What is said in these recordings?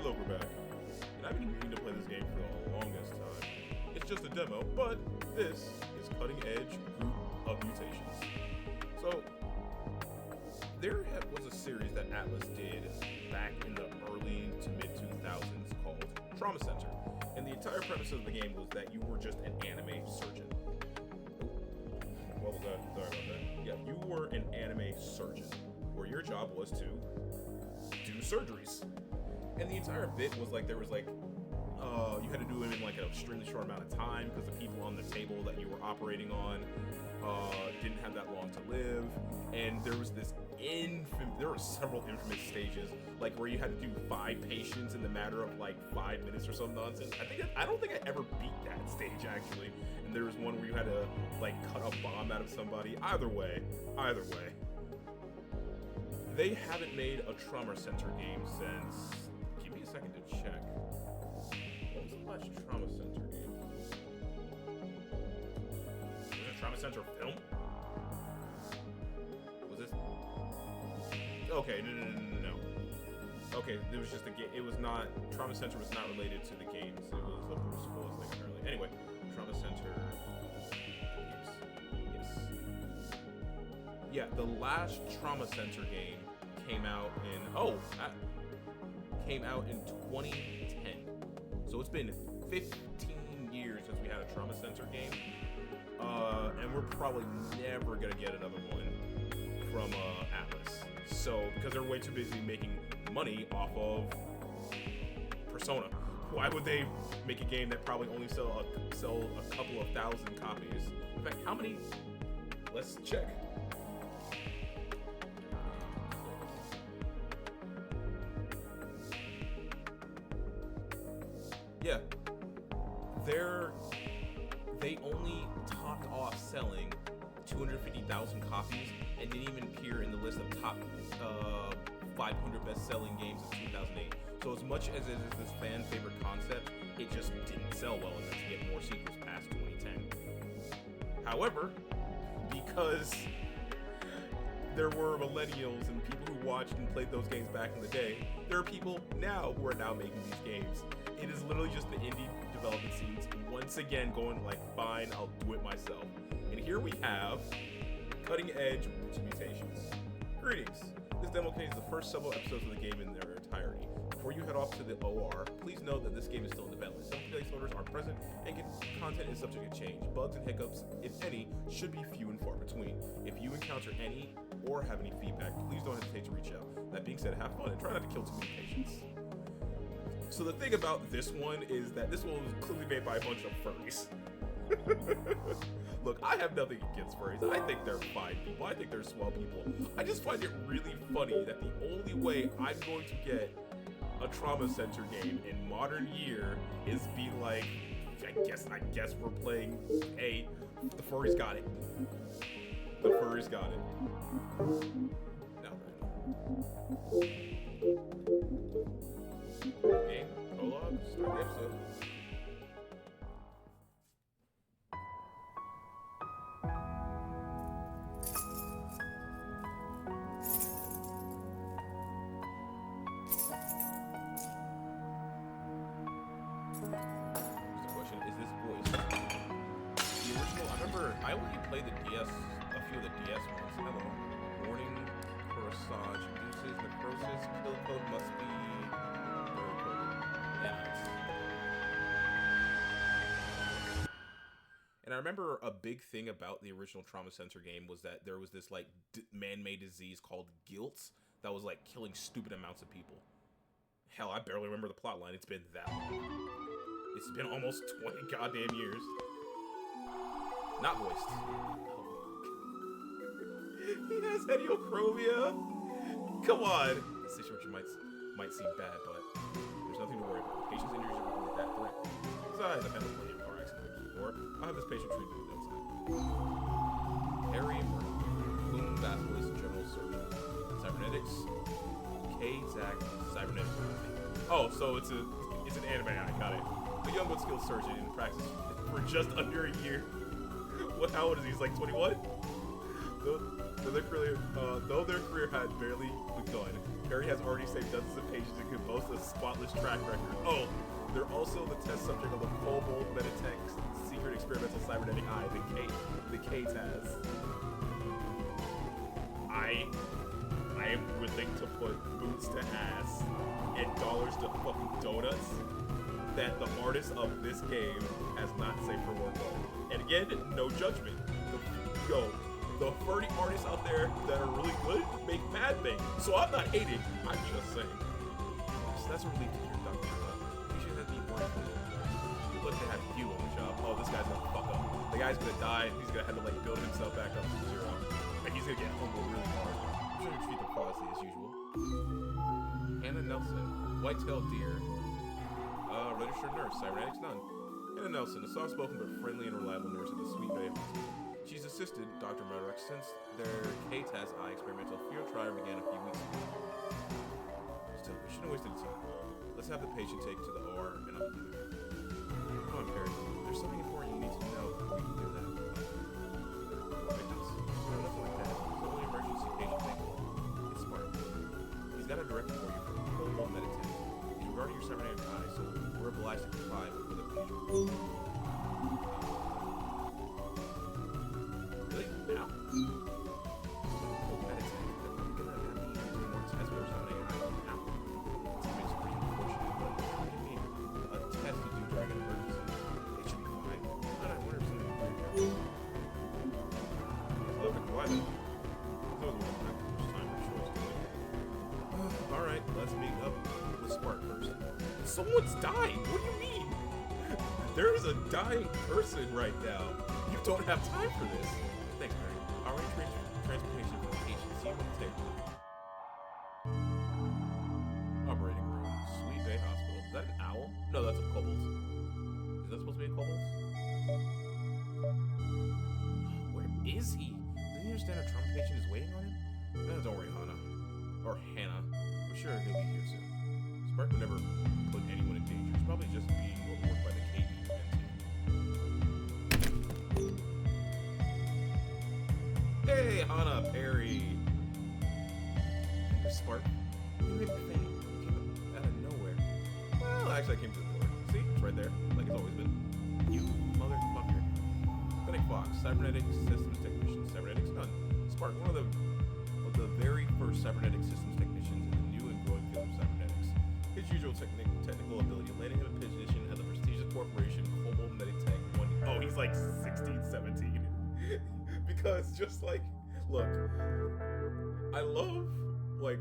look, we're back. And I've been meaning to play this game for the longest time. It's just a demo, but this is Cutting Edge Group of Mutations. So, there was a series that Atlus did back in the early to mid-2000s called Trauma Center. And the entire premise of the game was that you were just an anime surgeon. What was that? Sorry about that. Yeah, you were an anime surgeon, where your job was to do surgeries. And the entire bit was like, there was like, you had to do it in like an extremely short amount of time because the people on the table that you were operating on didn't have that long to live. And there was this there were several infamous stages, like where you had to do 5 patients in the matter of like 5 minutes or some nonsense. I don't think I ever beat that stage actually. And there was one where you had to like cut a bomb out of somebody. Either way, they haven't made a Trauma Center game since. Give me a second to check. What was the last Trauma Center game? Was it a Trauma Center film? Was this? Okay, no. Okay, there was just a game. It was not. Trauma Center was not related to the games. It was a Bruce Willis thing apparently. Anyway, Trauma Center games. Yes. Yeah, the last Trauma Center game came out in 2010. So it's been 15 years since we had a Trauma Center game, and we're probably never gonna get another one from Atlus. So because they're way too busy making money off of Persona. Why would they make a game that probably only sell a couple of thousand copies? In fact, how many? Let's check. Yeah, they only topped off selling 250,000 copies and didn't even appear in the list of top 500 best-selling games of 2008. So as much as it is this fan favorite concept, it just didn't sell well enough to get more sequels past 2010. However, because there were millennials and people who watched and played those games back in the day, there are people now who are now making these games. It is literally just the indie development scenes once again going like, fine, I'll do it myself. And here we have Cutting Edge Mutations. Greetings. This demo contains the first several episodes of the game in their entirety. Before you head off to the OR, please note that this game is still in development. Some placeholders are present and content is subject to change. Bugs and hiccups, if any, should be few and far between. If you encounter any or have any feedback, please don't hesitate to reach out. That being said, have fun and try not to kill too many patients. So the thing about this one is that this one was clearly made by a bunch of furries. Look, I have nothing against furries. I think they're fine people. I think they're swell people. I just find it really funny that the only way I'm going to get a Trauma Center game in modern year is be like, I guess we're playing, hey, the furries got it. The furries got it. No. Game, prologue, start the episode. I only played the DS, a few of the DS ones. Hello. Warning, Corsage, induces necrosis, kill code must be very coded. Yeah. And I remember a big thing about the original Trauma Center game was that there was this like man-made disease called guilt that was like killing stupid amounts of people. Hell, I barely remember the plot line. It's been that long. It's been almost 20 goddamn years. Not voiced. He has heliochromia. Come on. This situation might seem bad, but there's nothing to worry about. The patient's injuries are with that threat. Besides, I've had plenty of car accidents before. I'll have this patient treated outside. Harry Murray, Boom Basilisk General Surgeon. Cybernetics. K-Zack Cybernetics. Oh, so it's an anime. I got it. A young but skilled surgeon in practice for just under a year. How old is he? He's like 21? Though their career had barely begun, Harry has already saved dozens of patients and could boast a spotless track record. Oh, they're also the test subject of the Kobold Meditech's secret experimental cybernetic eye, the K-Taz. I am willing to put boots to ass and dollars to fucking donuts that the artist of this game has not safe for work on. And again, no judgment. The Furry artists out there that are really good make bad things. So I'm not hating, I'm just saying. So that's a relief to hear, Dr. You should have been worried for you. You'd look to have you on the job. Oh, this guy's gonna fuck up. The guy's gonna die and he's gonna have to like build himself back up from zero. And he's gonna get humbled really hard. I'm sure you treat them flawlessly as usual. Hannah Nelson, white-tailed deer. Registered nurse, cybernetics none. Hannah Nelson, a soft-spoken but friendly and reliable nurse at the Sweet Bay Hospital. She's assisted Dr. Murdoch since their K-Taz eye experimental field trial began a few weeks ago. Still, we shouldn't waste any time. Let's have the patient taken to the OR and I'll be there. Come on, Perry. There's something important you need to know before we can do that. Victims? No, nothing like that. It's only emergency patient thing. It's smart. He's got a directive for you from Kobold Meditech. He's regarding your cybernetic eye, so we're obliged to comply with the procedure. Really? Now? Kobold Meditech? They're probably gonna have me do more tests with our cybernetic eye now. It's pretty unfortunate, but what do you mean? A test to do during an emergency. It should be fine. And I wonder if something will break out. Look at why then. Alright, let's meet up with Spark first. Someone's dying! What do you mean? There is a dying person right now. You don't have time for this. Thanks, Mary. I'll arrange transportation for the patient. See you on the table. Operating room. Sweet Bay Hospital. Is that an owl? No, that's a kobold. Is that supposed to be a kobold? Where is he? Doesn't he understand a trauma patient is waiting on him? No, don't worry, Hannah. Or Hannah. I'm sure he'll be here soon. Spark would never put anyone in danger. He's probably just being overworked by the KB team. Hey, Hannah, Perry. Spark, you made me think. You came out of nowhere. Well, actually, I came to the door. See? It's right there, like it's always been. You motherfucker. Fennec Fox, cybernetic systems technician. Cybernetics none. Spark, one of the very first cybernetic systems technicians in the new and growing field of cybernetics. His usual technical ability landing him a position at the prestigious corporation Kobold Meditech. Oh, he's like 16, 17. Because just like, look, I love, like,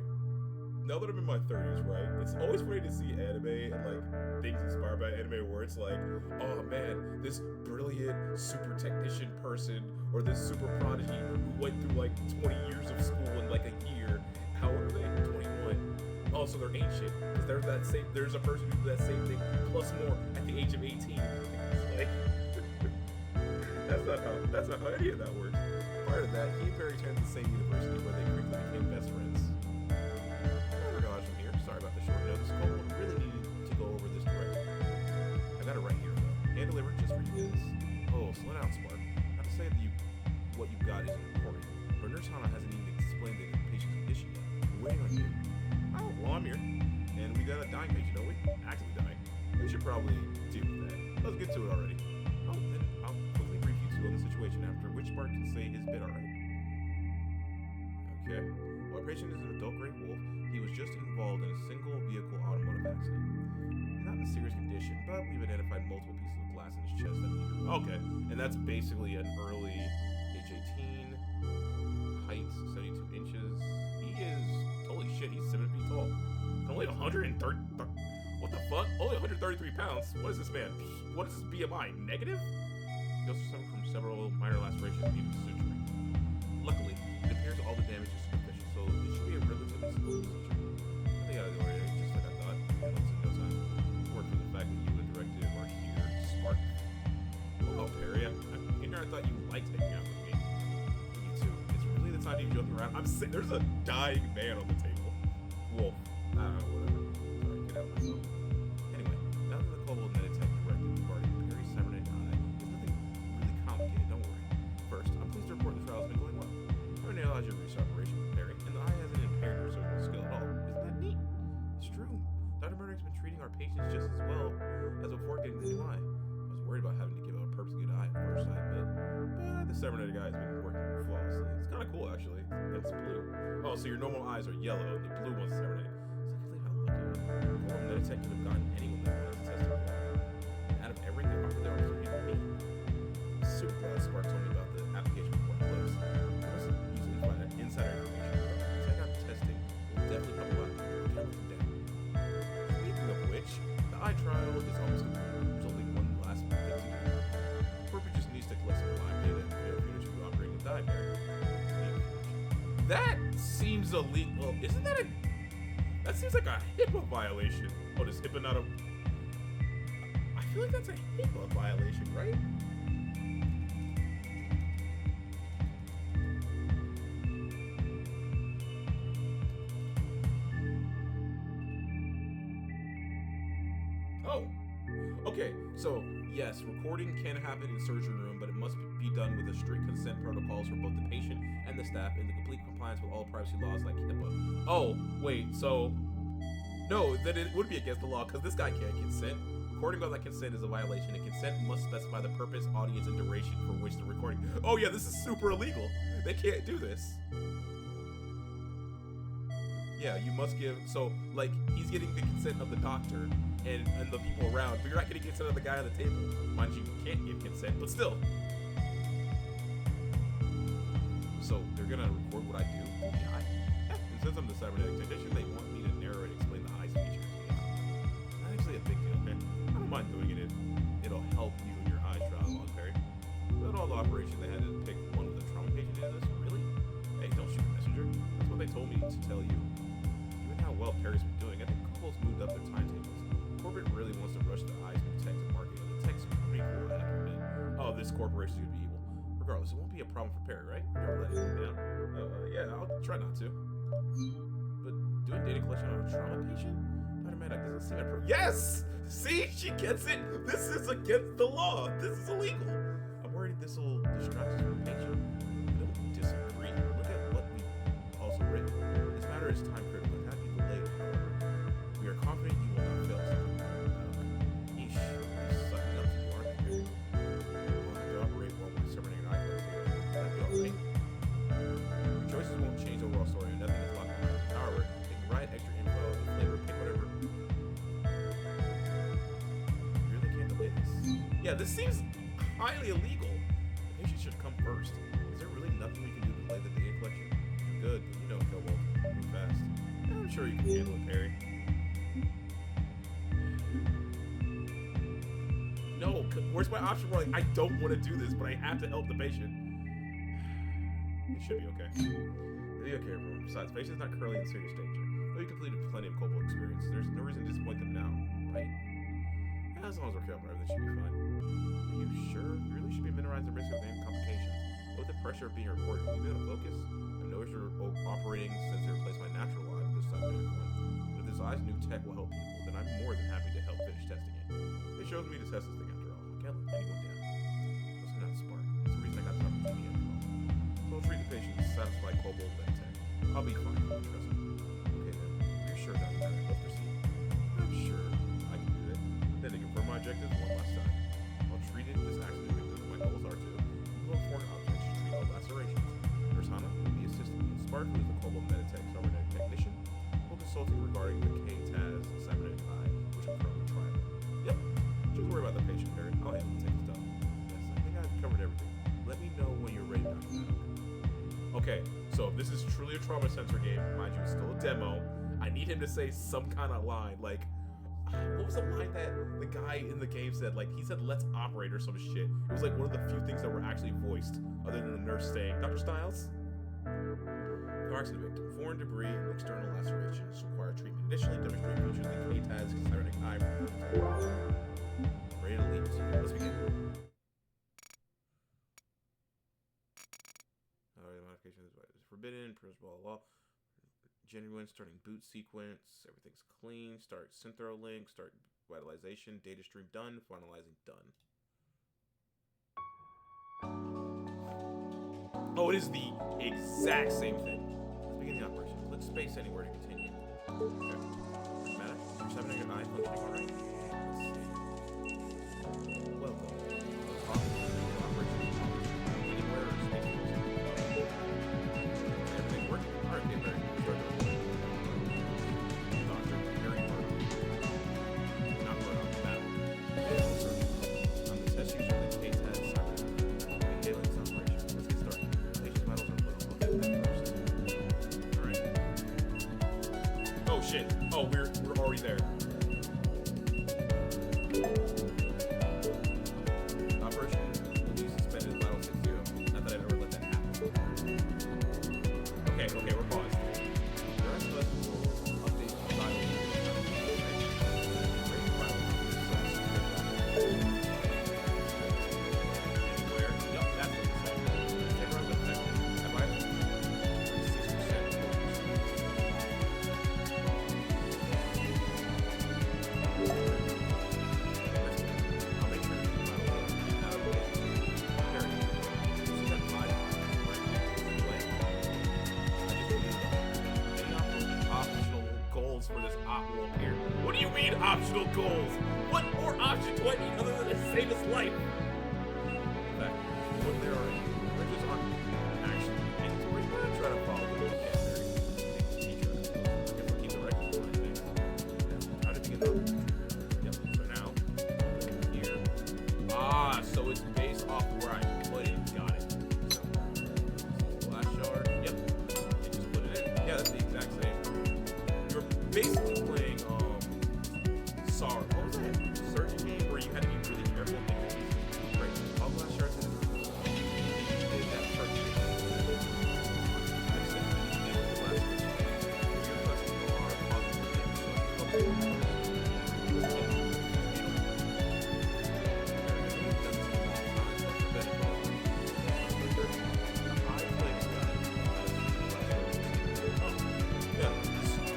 now that I'm in my 30s, right? It's always funny to see anime and like things inspired by anime where it's like, oh man, this brilliant super technician person or this super prodigy who went through like 20 years of school in like a year. How old are they? 21. Oh, so they're ancient. Because there's a person who did that same thing plus more at the age of 18. It's like, that's not how any of that works. Prior to that, he and Perry attended the same university where they quickly became best friends. Sorry about the short notice. Kobold really needed to go over this directly. I got it right here, hand delivered just for you guys. Oh, slow down, Spark. Not to say that what you got isn't important, but Nurse Hannah hasn't even explained the patient's condition yet. We're waiting on you. Oh, well, I'm here, and we got a dying patient, don't we? Actively dying. We should probably deal with that. Let's get to it already. Oh, then I'll quickly brief you two on the situation, after which Spark can say his bit, alright? Okay. Well, our patient is an adult gray wolf. He was just involved in a single vehicle automotive accident. He's not in a serious condition, but we've identified multiple pieces of glass in his chest that he... Okay, and that's basically an early age 18, height 72 inches. He is... Holy shit, he's 7 feet tall. And only 130... What the fuck? Only 133 pounds? What is this man? What is his BMI? Negative? He also suffered from several minor lacerations and needed suturing. Luckily, it appears all the damage is superficial, so it should be a relatively simple procedure. I think I was already just like I thought. And it's in no time. Work for the fact that you and Directive are here. Smart. Oh, Perry, I thought you liked hanging out with me. Me too. It's really the time to be joking around. I'm sick. There's a dying man on the table. Wolf. I don't know, whatever. Sorry, get out myself. Anyway, now that the Kobold Meditech directive regarding Perry's cybernetic eye, there's nothing really complicated, don't worry. First, I'm pleased to report the trial has been going well. Our nail has your research operation with Perry, and the eye hasn't impaired your surgical skill at all. Isn't that neat? It's true. Cybermurder's been treating our patients just as well as before getting the new eye. I was worried about having to give out a perfectly good eye at first, I admit. But the Cybermurder guy has been working flawlessly. It's kind of cool, actually. It's blue. Oh, so your normal eyes are yellow, and the blue one's Cybermurder. So I can't believe how lucky I am. Well, Meditech could have gotten anyone that wanted to test it. And out of everything offered there was me. Super glad Spark told me about the application before it closed. I wasn't usually find that insider information, but check out testing will definitely help a lot. I can't let them down. Speaking of which, the eye trial is almost complete. There's only one last thing to do. Corporate just needs to collect some live data and clear units to operating the dive. That seems illegal. Isn't that a... That seems like a HIPAA violation. Oh, does HIPAA not a... I feel like that's a HIPAA violation, right? Oh, okay, so yes, recording can happen in the surgery room, but it must be done with a strict consent protocols for both the patient and the staff in the complete compliance with all privacy laws like HIPAA. Oh, wait, so, no, then it would be against the law because this guy can't consent. Recording without consent is a violation, and consent must specify the purpose, audience, and duration for which the recording. Oh yeah, this is super illegal. They can't do this. Yeah, you must give, so, like, he's getting the consent of the doctor and the people around, but you're not getting consent of the guy on the table. Mind you, you can't give consent, but still. So, they're gonna record what I do? Yeah, and since I'm the cybernetic technician, they want me to narrow and explain the eye's features. Yeah. Not actually a big deal, okay? I don't mind doing it. It'll help you in your eye trial along, Perry. But all the operation, they had to pick one with a trauma patient in this. Really? Hey, don't shoot the messenger. That's what they told me to tell you. How well Perry's been doing, I think couples moved up their timetables. Corporate really wants to rush the eyes of tech to market, and the tech's pretty cool, I have to admit. Oh, this corporation's gonna be evil. Regardless, it won't be a problem for Perry, right? Never let him down. Yeah, I'll try not to. But doing data collection on a trauma patient? Automatic doesn't seem appropriate. Yes! See? She gets it! This is against the law! This is illegal! I'm worried this will distract us from the patient. I don't disagree. Look at what we've also written. This matter is time critical. We are confident you will not fail us. Yeesh, sucking up to you, aren't you? We'll have to operate while we're separating an eye. That'd be alright. Your choices won't change the overall story, and nothing is locked behind. However, they can write extra info, flavor, pick whatever. You really can't delay this. Yeah, this seems highly illegal. The patient should come first. Is there really nothing we can do to delay the data collection? Good, but you know, Cobalt. Move fast. I'm sure you can handle it, Perry. No, where's my option where I don't want to do this, but I have to help the patient? It should be okay. It'll be okay, everyone. Besides, the patient's not currently in serious danger. Though you completed plenty of Cobalt experience, there's no reason to disappoint them now, right? Yeah, as long as we're careful, everything should be fine. Are you sure? We really should be minimizing the risk of any complications. With the pressure of being recorded, will you be able to focus? I've noticed you're operating since they replaced my natural eye with this cybernetic one. But if this eye's new tech will help people, then I'm more than happy to help finish testing it. It shows me to test this thing after all. I can't let anyone down. Listen, not Spark. It's the reason I got this opportunity after all. So I'll treat the patient to satisfy Cobalt and tech. I'll be fine. Trust me. Okay then. You're sure about that? Let's proceed. I'm sure I can do that. Then to confirm my objectives one last time. I'll treat it as accident victims. My goals are to look for an object to treat all lacerations. Hana will be assisting me. Spark, who is the Cobalt Meditech cybernetic technician, will consulting regarding the K-Taz cybernetic eye, which I'm currently trying. Yep. Just worry about the patient, Perry. I'll handle the tech stuff. Yes, I think I've covered everything. Let me know when you're ready, Dr. Maddock. Okay, so if this is truly a trauma sensor game, mind you, it's still a demo, I need him to say some kind of line, like, what was the line that the guy in the game said? Like, he said, let's operate or some shit. It was like one of the few things that were actually voiced, other than the nurse saying, Dr. Stiles? Car accident victim. Foreign debris and external lacerations require treatment. Additionally, demonstrate features of the K-Taz cybernetic eye. Ready to leave. Let's begin. Modification is forbidden. Principle of law. Genuine, starting boot sequence, everything's clean, start synthro link, start vitalization, data stream done, finalizing done. Oh, it is the exact same thing. Let's begin the operation. Click space anywhere to continue. Okay. Doesn't matter. You're 7 eye functioning alright? Let's see. Welcome. Operation. Anywhere or space. Everything's working? Alright, okay, very good. Doctor, very Murdoch. Not Murdoch, battle. I'm the test user that Kate has signed. We handle this operation. Let's get started. Patient's vitals are put on. Alright. Oh shit. Oh, we're already there. Operation will be suspended at vital 60. Not that I'd ever let that happen. Okay, we're paused. The rest of us will update the vital. Anywhere. Yup, that's what it said. Take around the thing. Have I 6%? I'll make sure to keep my little out of the way. Carry it. See that 5 right play? I just put it up. Any optional goals for this op will appear. What do you mean optional goals? What more options do I need other than to save his life? In fact, what there are, bridges aren't actually mandatory. We're gonna try to follow the rules. Yeah, very teacher. I guess we'll keep the records in mind. Thanks. Yeah, try to begin the Yep. So now, here. Ah, so it's based off where I put it. Got it. So, splash shard. Yep. You just put it in. Yeah, that's the exact same. You're basically playing Sorry. What was that? Surgeon game where you had to be really careful. Right. All glass shards in it. You did that perfectly. Next step. You did the last one. Your customers are positive things.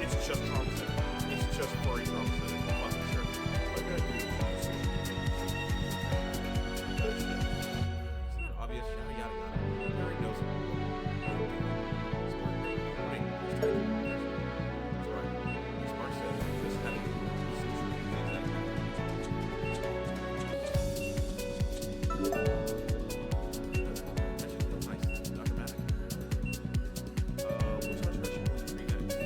It's just trauma center. It's just furry trauma center. Fucking sure. All you gotta do is isn't that obvious? Yada yada yada. Furry knows it. Smart said just having suture things that happen. That should feel nice. Not dramatic. Which one should I treat next?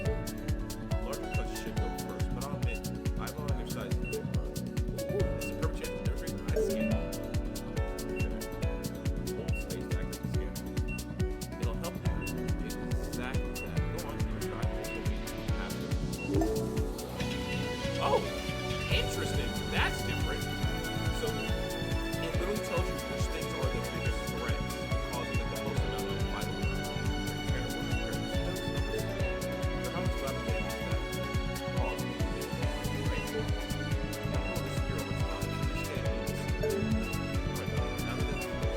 Larger cuts should go first, but I'll admit, eyeball on their side is a bit rough. Ooh, it's a perfect chance to demonstrate eye scan. Hold space to activate the scan. It'll help you do exactly that. Go on, give it a try. Oh, interesting. That's different. So, it literally tells you which things are the biggest threats, causing the most amount of vital damage. How much vital damage that causes? Right? Now, all this here over time, this game means. Right now, that it's left.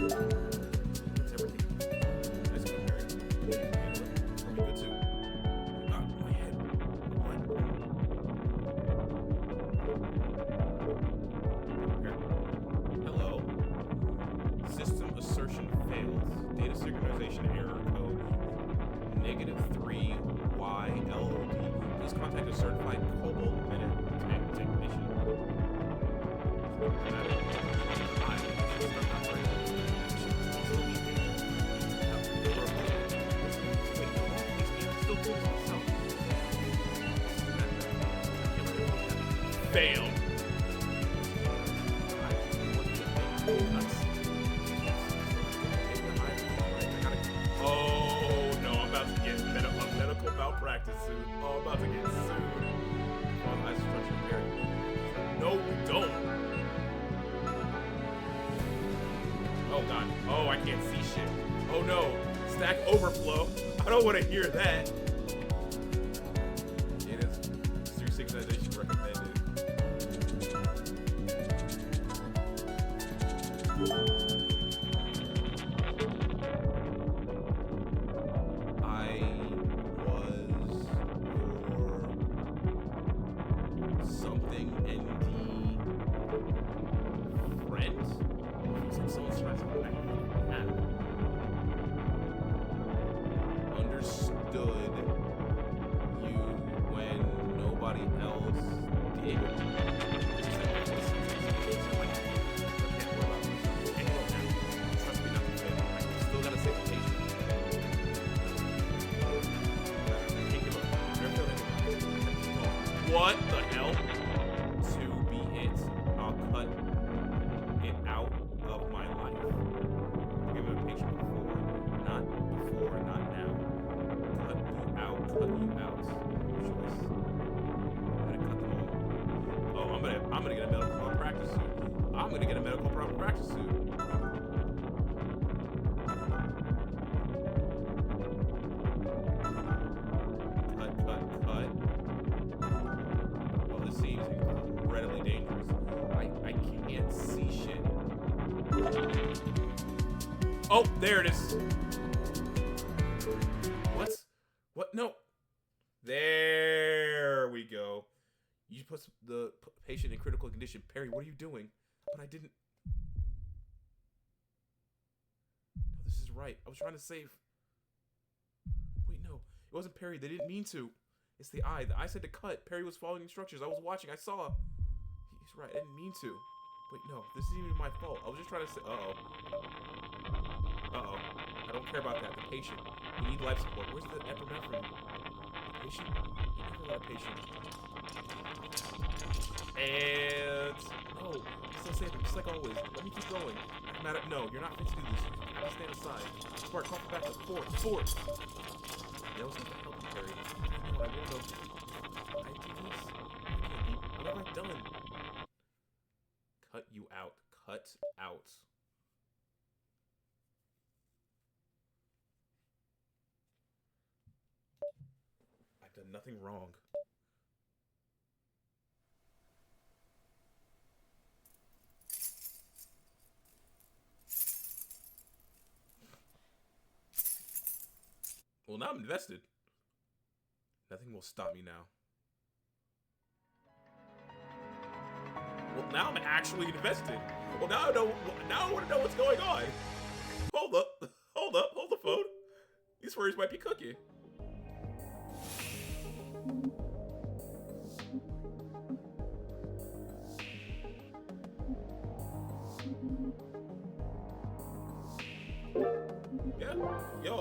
That's everything. That's good, Perry. Are we good too? My head. What? Perry. Hello. System assertion fails. Data synchronization error code -3YLOD. Please contact a certified Cobalt technician. Fail. Oh no, I'm about to get a medical malpractice suit. Oh, I'm about to get sued. Oh, that's structure here. No, we don't. Oh god. Oh, I can't see shit. Oh no. Stack overflow. I don't want to hear that. It is serious synchronization recommended. What the hell? To be it, I'll cut it out of my life. Give it a patient before, not now. Cut you out. Choice. I'm gonna cut them all. Oh, I'm gonna get a medical malpractice suit. I'm gonna get a medical malpractice suit. Cut. This seems incredibly dangerous. I can't see shit. Oh, there it is. What? No. There we go. You put the patient in critical condition. Perry, what are you doing? But I didn't. No, this is right. I was trying to save. Wait, no. It wasn't Perry. They didn't mean to. It's the eye. The eye said to cut. Perry was following instructions. I was watching. I saw. He's right. I didn't mean to. Wait, no. This isn't even my fault. I was just trying to say. Uh-oh. I don't care about that. The patient. We need life support. Where's the epinephrine? The patient? We never let a patient. And... No. Still safe. Just like always. Let me keep going. No, you're not fit to do this. You have to stand aside. Spark, call back to Fort. That was going to help you, Perry. I don't know. I do this. What have I done? Cut you out. Cut out. I've done nothing wrong. Well, now I'm invested. Nothing will stop me now. Well, now I'm actually invested. Well, now I know. Now I want to know what's going on. Hold up. Hold the phone. These furries might be cooking.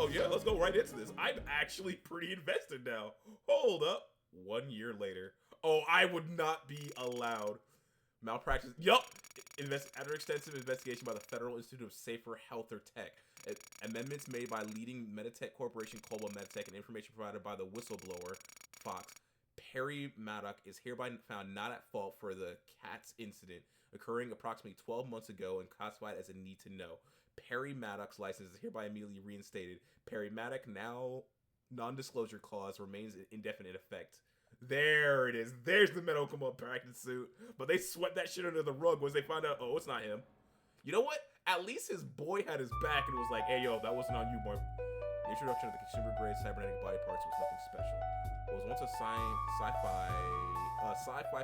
Yeah, let's go right into this. I'm actually pretty invested now. Hold up. 1 year later. Oh, I would not be allowed. Malpractice. Yup. After extensive investigation by the Federal Institute of Safer Health or Tech, amendments made by leading Meditech Corporation, Global Meditech, and information provided by the whistleblower, Fox, Perry Maddock is hereby found not at fault for the cats incident occurring approximately 12 months ago and classified as a need to know. Perry Maddock's license is hereby immediately reinstated. Perry Maddock, now non-disclosure clause, remains in indefinite effect. There it is. There's the medical malpractice suit. But they swept that shit under the rug once they found out, oh, it's not him. You know what? At least his boy had his back and was like, hey, yo, that wasn't on you, boy. The introduction of the consumer-grade cybernetic body parts was nothing special. What was once a sci-fi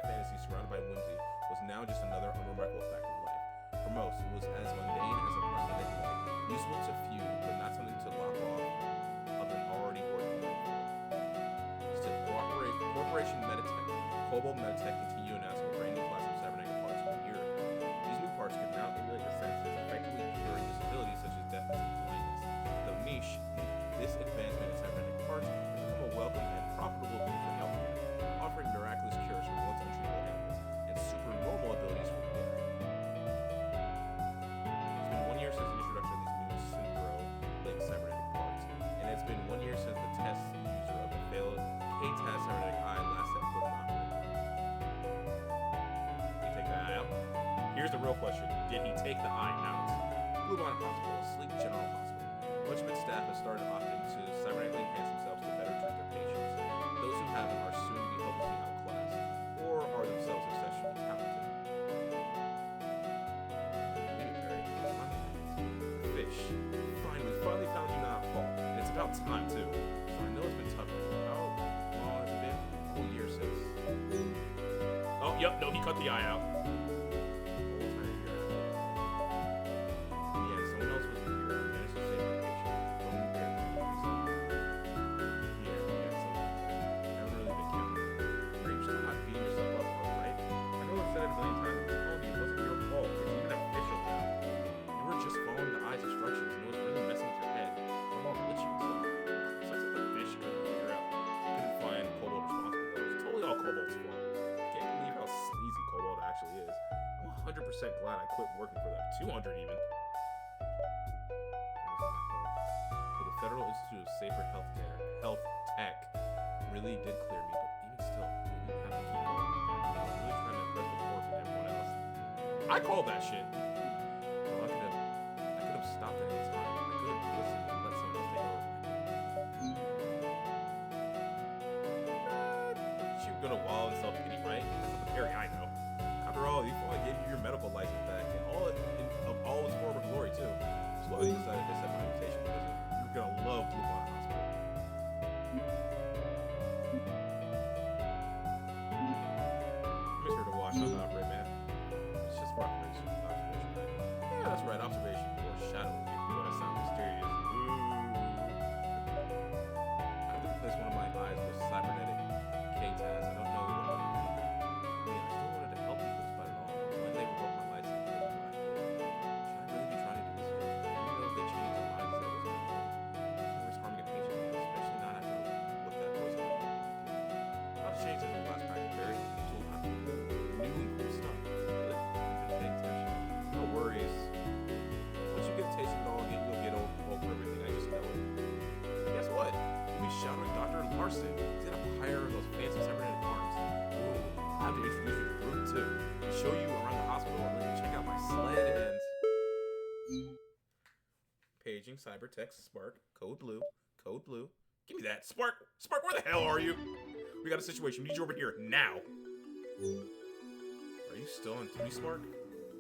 fantasy surrounded by whimsy was now just another unremarkable fact of life. For most, it was as mundane as a prosthetic leg, useful to few, but not something to lock off of an already working life. Still, Corporation Meditech, Cobalt Meditech continue announcing a brand new class of cybernetic parts from a year ago. These new parts could now emulate the senses, effectively curing disabilities such as deafness and blindness. Though niche, this advancement in cybernetic parts has become a welcome and profitable boon for healthcare, offering miraculous cures for once untreatable ailments and supernormal abilities for the daring. It's been 1 year since the introduction of these new synchro-linked cybernetic parts, and it's been 1 year since the test user of the failed K-TAS cybernetic eye last set foot in operating. Did he take the eye out? Here's the real question. Did he take the eye out? Blue Bonnet Hospital, a sleek general hospital. Much of its staff has started opting to cybernetically enhance themselves to better treat their patients. Those who haven't are soon to be hopelessly outclassed, or are themselves exceptionally talented. Leave it, Perry. Fish. Fine, we finally found you not at fault. And it's about time, too. So I know it's been tough for you. How long has it been? A whole year since. Oh, yep, no, he cut the eye out. Glad I quit working for them. 200 even. So the Federal Institute of Safer Health Tech really did clear me, but even still, we have to keep going. I'm really trying to impress the force and everyone else. I called that shit. Well, I could have stopped at any time. I could have listened and let someone else take over. She would go to wall and self-pity, right? That's not the Perry I know. After all, you finally gave you your medical license back, and all its former glory too. That's why I decided to set my mutation because you're gonna love Blue Bonnet Hospital. I'm just here to watch how the operate, man. It's just for observation. Yeah, that's right, observation or shadow. If you want to sound mysterious. Ooh. I have to replace one of my eyes with cybernetic K-TAS. I don't know. He's got a pair of those fancy cybernetic arms. Ooh, I have to introduce you to Brute too. Show you around the hospital and let you check out my sled and... Paging Cybertech Spark. Code blue. Code blue. Give me that. Spark! Spark, where the hell are you? We got a situation. We need you over here now. Are you still on duty, Spark?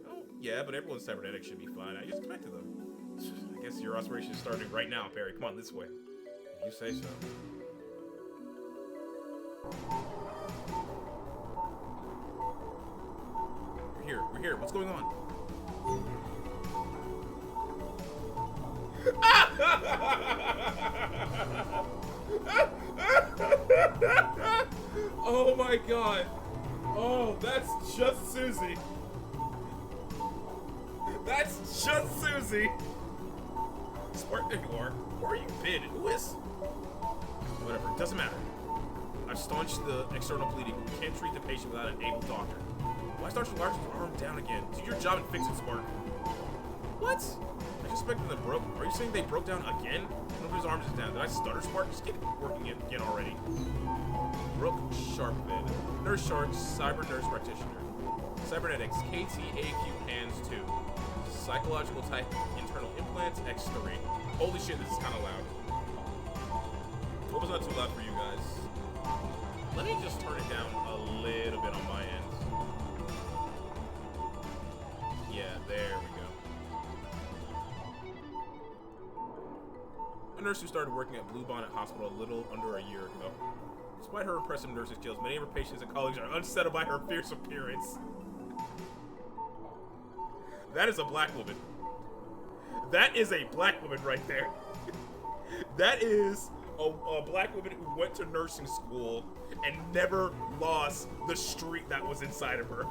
Oh, yeah, but everyone's cybernetic should be fine. I just expected them. I guess your operation is starting right now, Perry. Come on, this way. If you say so. We're here. What's going on? Oh my god. Oh, that's just Susie. That's just Susie. Spark, there you are. Where are you been? Who is? Whatever, it doesn't matter. I've staunched the external bleeding. We can't treat the patient without an able doctor. Why start your large arm down again? Do your job and fix it, Spark. What? I just expected them broke. Are you saying they broke down again? One of his arms is down. Did I stutter, Spark? Just get working it again already. Brooke Sharpman. Nurse Shark, Cyber Nurse Practitioner. Cybernetics, KTAQ hands 2. Psychological type, internal implants, X3. Holy shit, this is kind of loud. Hope it's not too loud for you guys. Let me just turn it down a little bit on my end. Yeah, there we go. nurse who started working at Blue Bonnet Hospital a little under a year ago. Despite her impressive nursing skills, many of her patients and colleagues are unsettled by her fierce appearance. That is a black woman. That is a black woman right there. That is a black woman who went to nursing school and never lost the streak that was inside of her.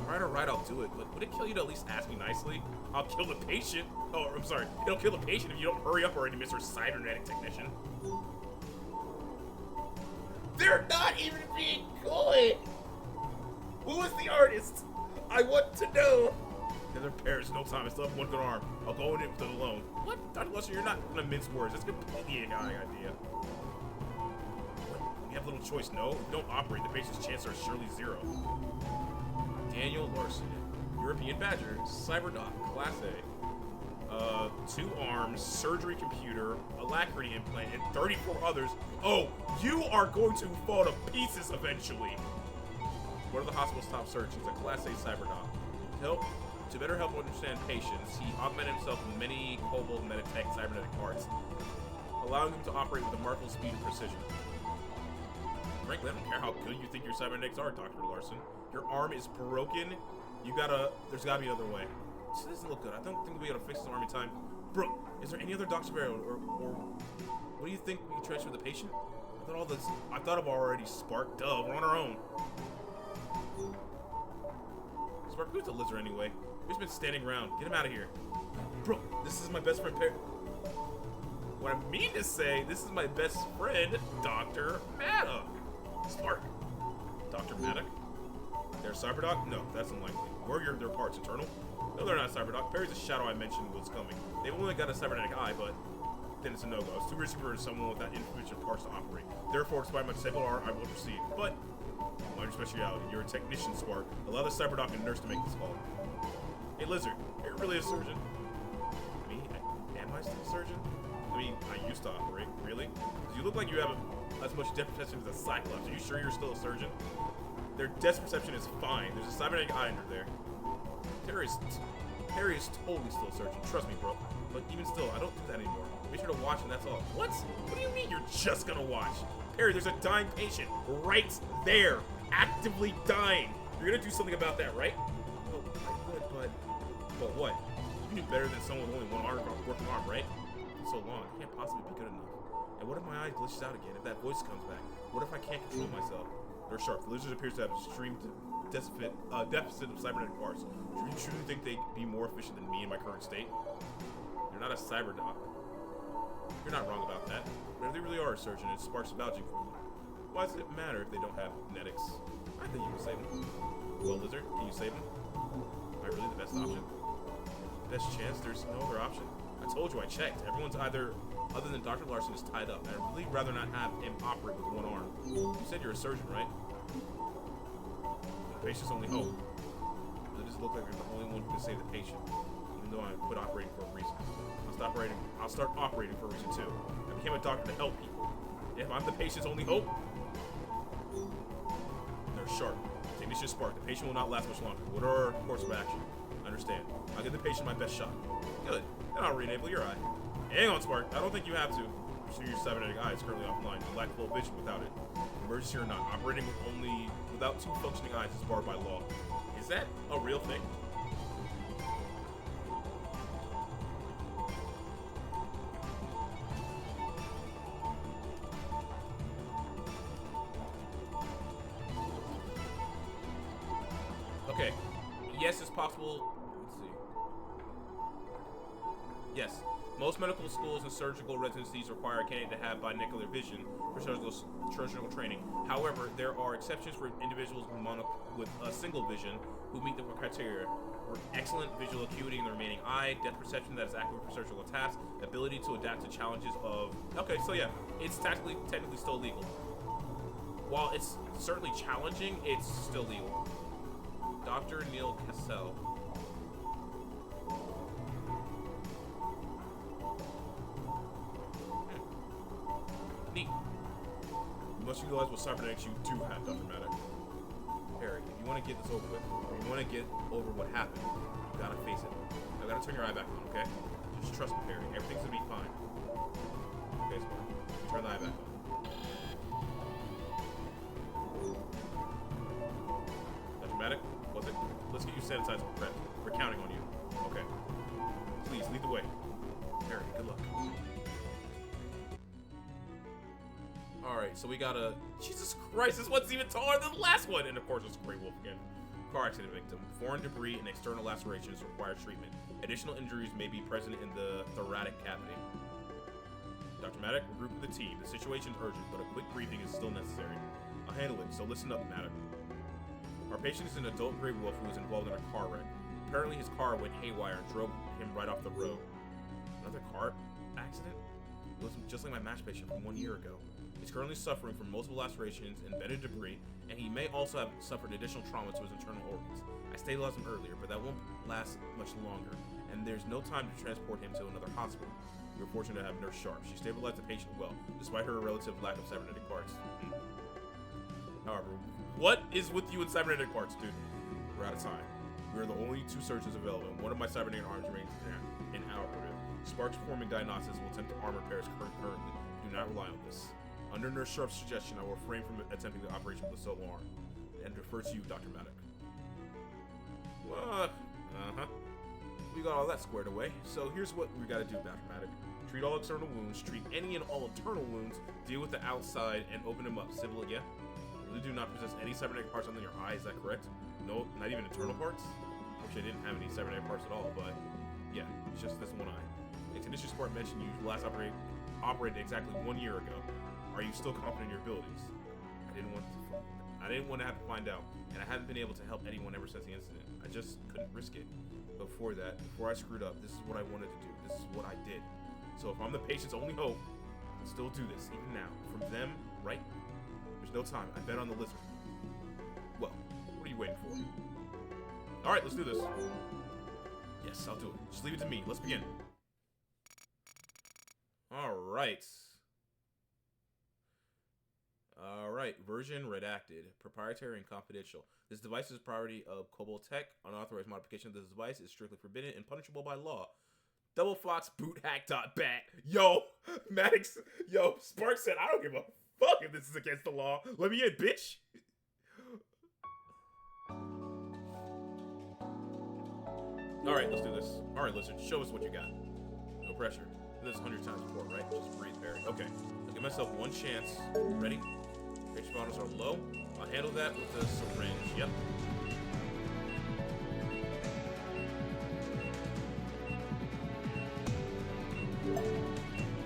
Alright, I'll do it, but would it kill you to at least ask me nicely? I'll kill the patient. Oh, I'm sorry. It'll kill the patient if you don't hurry up already, Mr. Cybernetic Technician. They're not even being good! Who is the artist? I want to know! Their parents, no time. I still have one good arm. I'll go in it with it alone. What? Dr. Lester, you're not gonna mince words. That's completely an idea. What? We have little choice. No, if we don't operate, the patient's chances are surely zero. Daniel Larson, European Badger, Cyberdoc, Class A. 2 arms, surgery computer, a LAKEY implant, and 34 others. Oh, you are going to fall to pieces eventually. One of the hospital's top surgeons, a Class A Cyberdoc. To better help understand patients, he augmented himself with many Cobalt Meditech cybernetic parts, allowing him to operate with remarkable speed and precision. Frankly, I don't care how good you think your cybernetics are, Dr. Larson. Your arm is broken. There's gotta be another way. This doesn't look good. I don't think we'll be able to fix this arm in time. Bro, is there any other doctor available, or what do you think we can transfer the patient? I thought I've already sparked. Duh, we're on our own. Spark, who's the lizard anyway? He's been standing around. Get him out of here. Bro, this is my best friend, What I mean to say, this is my best friend, Dr. Maddock. Spark. Dr. Maddock? They're Cyberdoc? No, that's unlikely. Where are their parts? Internal? No, they're not Cyberdoc. Perry's a shadow I mentioned was coming. They've only got a cybernetic eye, but then it's a no-go. It's too risky for someone with that insufficient parts to operate. Therefore, despite my disabled arm, I will proceed. But, minor speciality. You're a technician, Spark. Allow the Cyberdoc and nurse to make this call. Hey, Lizard, are you really a surgeon? Me? Am I still a surgeon? I mean, I used to operate. Really? Because you look like you have as much depth perception as a Cyclops. Are you sure you're still a surgeon? Their depth perception is fine. There's a cybernetic eye under there. Terry is totally still a surgeon. Trust me, bro. But even still, I don't do that anymore. Make sure to watch and that's all. What? What do you mean you're just gonna watch? Perry, there's a dying patient right there. Actively dying. You're gonna do something about that, right? Oh, I would, but what? You knew better than someone with only one arm, working arm, right? For so long, it can't possibly be good enough. And what if my eye glitches out again? If that voice comes back? What if I can't control myself? They're sharp. The lizard appears to have extreme deficit of cybernetic parts. Do you truly think they'd be more efficient than me in my current state? You're not a cyberdoc. You're not wrong about that. But if they really are a surgeon, it sparks vouching for them. Why does it matter if they don't have genetics? I think you can save them. Well, Lizard, can you save them? Am I really the best option? Best chance? There's no other option. I told you I checked. Everyone's other than Dr. Larson is tied up, and I'd really rather not have him operate with one arm. You said you're a surgeon, right? The patient's only hope. It doesn't look like you're the only one who can save the patient, even though I quit operating for a reason. I'll start operating for a reason too. I became a doctor to help people. If I'm the patient's only hope, they're sharp. Technician Spark. The patient will not last much longer. What are our course of action? Understand. I'll give the patient my best shot. Good. Then I'll re-enable your eye. Hang on, Spark. I don't think you have to. Your cybernetic eye is currently offline. You lack full vision without it. Emergency or not, operating without 2 functioning eyes is barred by law. Is that a real thing? Okay. Yes, it's possible. Let's see. Yes. Most medical schools and surgical residencies require a candidate to have binocular vision for surgical training. However, there are exceptions for individuals with a single vision who meet the criteria. Excellent visual acuity in the remaining eye, depth perception that is accurate for surgical tasks, ability to adapt to challenges of... Okay, so yeah, it's technically still legal. While it's certainly challenging, it's still legal. Dr. Neil Cassell. Neat. You must utilize what cybernetics you do have, Dr. Maddock. Harry, if you want to get this over with, or you want to get over what happened, you gotta face it. Now, I gotta turn your eye back on, okay? Just trust me, Perry. Everything's gonna be fine. Okay, Spark. Turn the eye back on. Dr. Maddox, what's it? Let's get you sanitized and prepped. We're counting on you. Okay. Please, lead the way. Perry, good luck. Alright, so we got a... Jesus Christ, this one's even taller than the last one! And of course, it's Grey Wolf again. Car accident victim. Foreign debris and external lacerations require treatment. Additional injuries may be present in the thoracic cavity. Dr. Maddox, regroup with the team. The situation's urgent, but a quick briefing is still necessary. I'll handle it, so listen up, Maddox. Our patient is an adult Grey Wolf who was involved in a car wreck. Apparently his car went haywire and drove him right off the road. Another car accident? It was just like my match patient from 1 year ago. He's currently suffering from multiple lacerations, embedded debris, and he may also have suffered additional trauma to his internal organs. I stabilized him earlier, but that won't last much longer, and there's no time to transport him to another hospital. We were fortunate to have Nurse Sharp. She stabilized the patient well, despite her relative lack of cybernetic parts. However, what is with you in cybernetic parts, dude? We're out of time. We are the only 2 surgeons available, and one of my cybernetic arms remains in our orbit. Sparks performing diagnostics will attempt to armor Paris currently. Do not rely on this. Under Nurse Sharp's suggestion, I will refrain from attempting the operation with a solo arm, and defer to you, Dr. Maddox. What? We got all that squared away, so here's what we gotta do, Dr. Maddox. Treat all external wounds, treat any and all internal wounds, deal with the outside, and open them up. Simple again? You really do not possess any cybernetic parts under your eye, is that correct? No, not even internal parts? Actually, I didn't have any cybernetic parts at all, but yeah, it's just this one eye. A technician Spark mentioned you last operated exactly 1 year ago. Are you still confident in your abilities? I didn't want to have to find out, and I haven't been able to help anyone ever since the incident. I just couldn't risk it. But before I screwed up, this is what I wanted to do. This is what I did. So if I'm the patient's only hope, I'll still do this, even now. From them, right? There's no time. I bet on the lizard. Well, what are you waiting for? Alright, let's do this. Yes, I'll do it. Just leave it to me. Let's begin. Alright. Alright, version redacted, proprietary and confidential. This device is property of Cobalt Tech. Unauthorized modification of this device is strictly forbidden and punishable by law. Double Fox boot hack.bat. Yo, Maddox, yo, Spark said, I don't give a fuck if this is against the law. Let me in, bitch. Alright, let's do this. Alright, listen, show us what you got. No pressure. This is 100 times before, right? Just breathe, Barry. Okay, I'll give myself one chance. Ready? Patient vitals are low. I'll handle that with a syringe. Yep.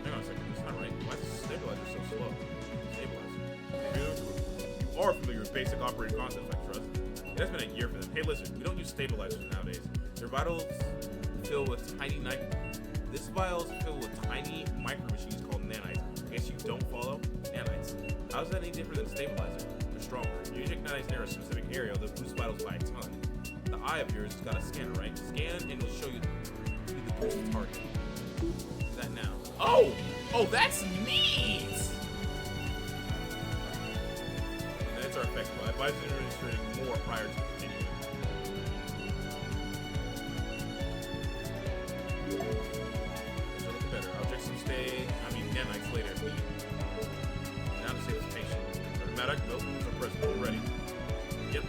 Hang on a second, that's not right. Why is the stabilizer so slow? Stabilizer. You are familiar with basic operating concepts, I trust. It has been a year for them. Hey, listen, we don't use stabilizers nowadays. Their vitals filled with tiny This vial is filled with tiny micro machines called nanites. I guess you don't follow? Nanites. How is that any different than stabilizer? They're stronger. You inject nanites near a specific area, they'll boost vitals by a ton. The eye of yours has got a scanner, right? Scan and it'll show you the boost target. Do that now. Oh! Oh, that's neat! Nanites are effective. I advise administering more prior to continuing. Nanites later. Now to save this patient. Automatic, no wounds are present. We're ready. Yep.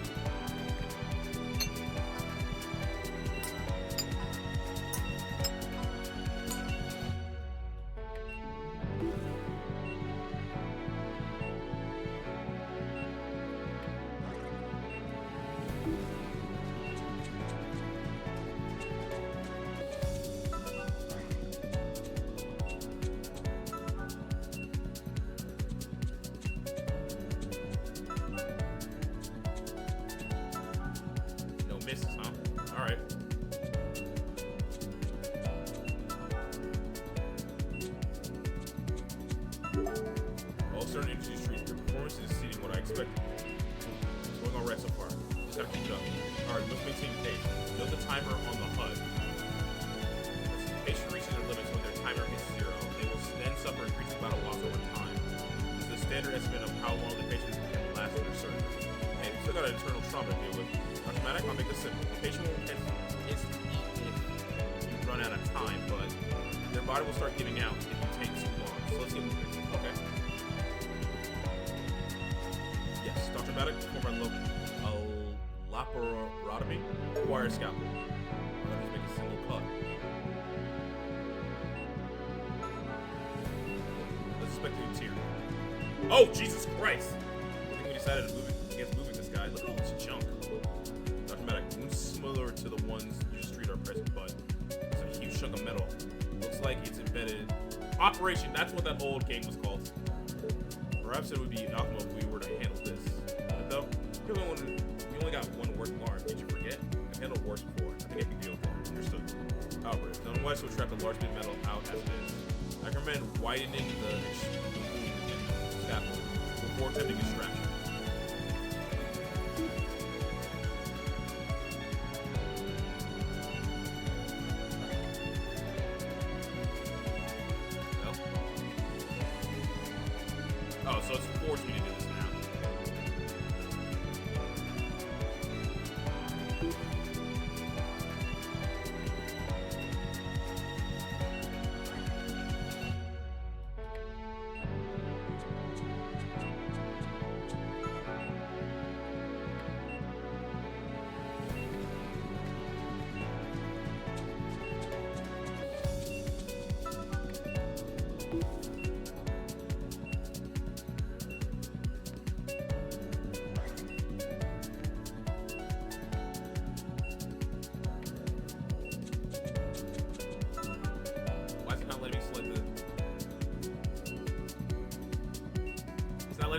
Misses, huh? Alright. All certain industry streets, your performance is exceeding what I expected. It's going all right so far. Just gotta keep it up. Alright, let's maintain the pace. Build the timer on the HUD. As the patient reaches their limits when their timer hits 0, they will then suffer increasing battle loss over time. This is the standard estimate of how long the patient can last under surgery. And we still got an internal trauma to deal with. Automatic, I'll make this simple. The patient will instantly eat if you run out of time, but body will start giving out if you take too long. So let's see what we fix. Okay. Yes, Dr. Matic perform a laparotomy, acquire scalpel. Let me make a single cut. Let's suspect a tear. Oh, Jesus Christ! I think we decided to move it against moving this guy. Look at all this junk. Dr. Matic, wounds similar to the ones you just treated our present, but it's a huge chunk of metal. Looks like it's embedded. Operation, that's what that old game was called. Perhaps it would be optimal if we were to handle this. But though, we only got one working arm. Did you forget? I've handled worse before. I think I can deal with it. Understood. Alright, nonetheless, we'll trap the large bit of metal out as it is. I recommend widening the scaffold before attempting extraction. Oh, so it's forced me to do this now.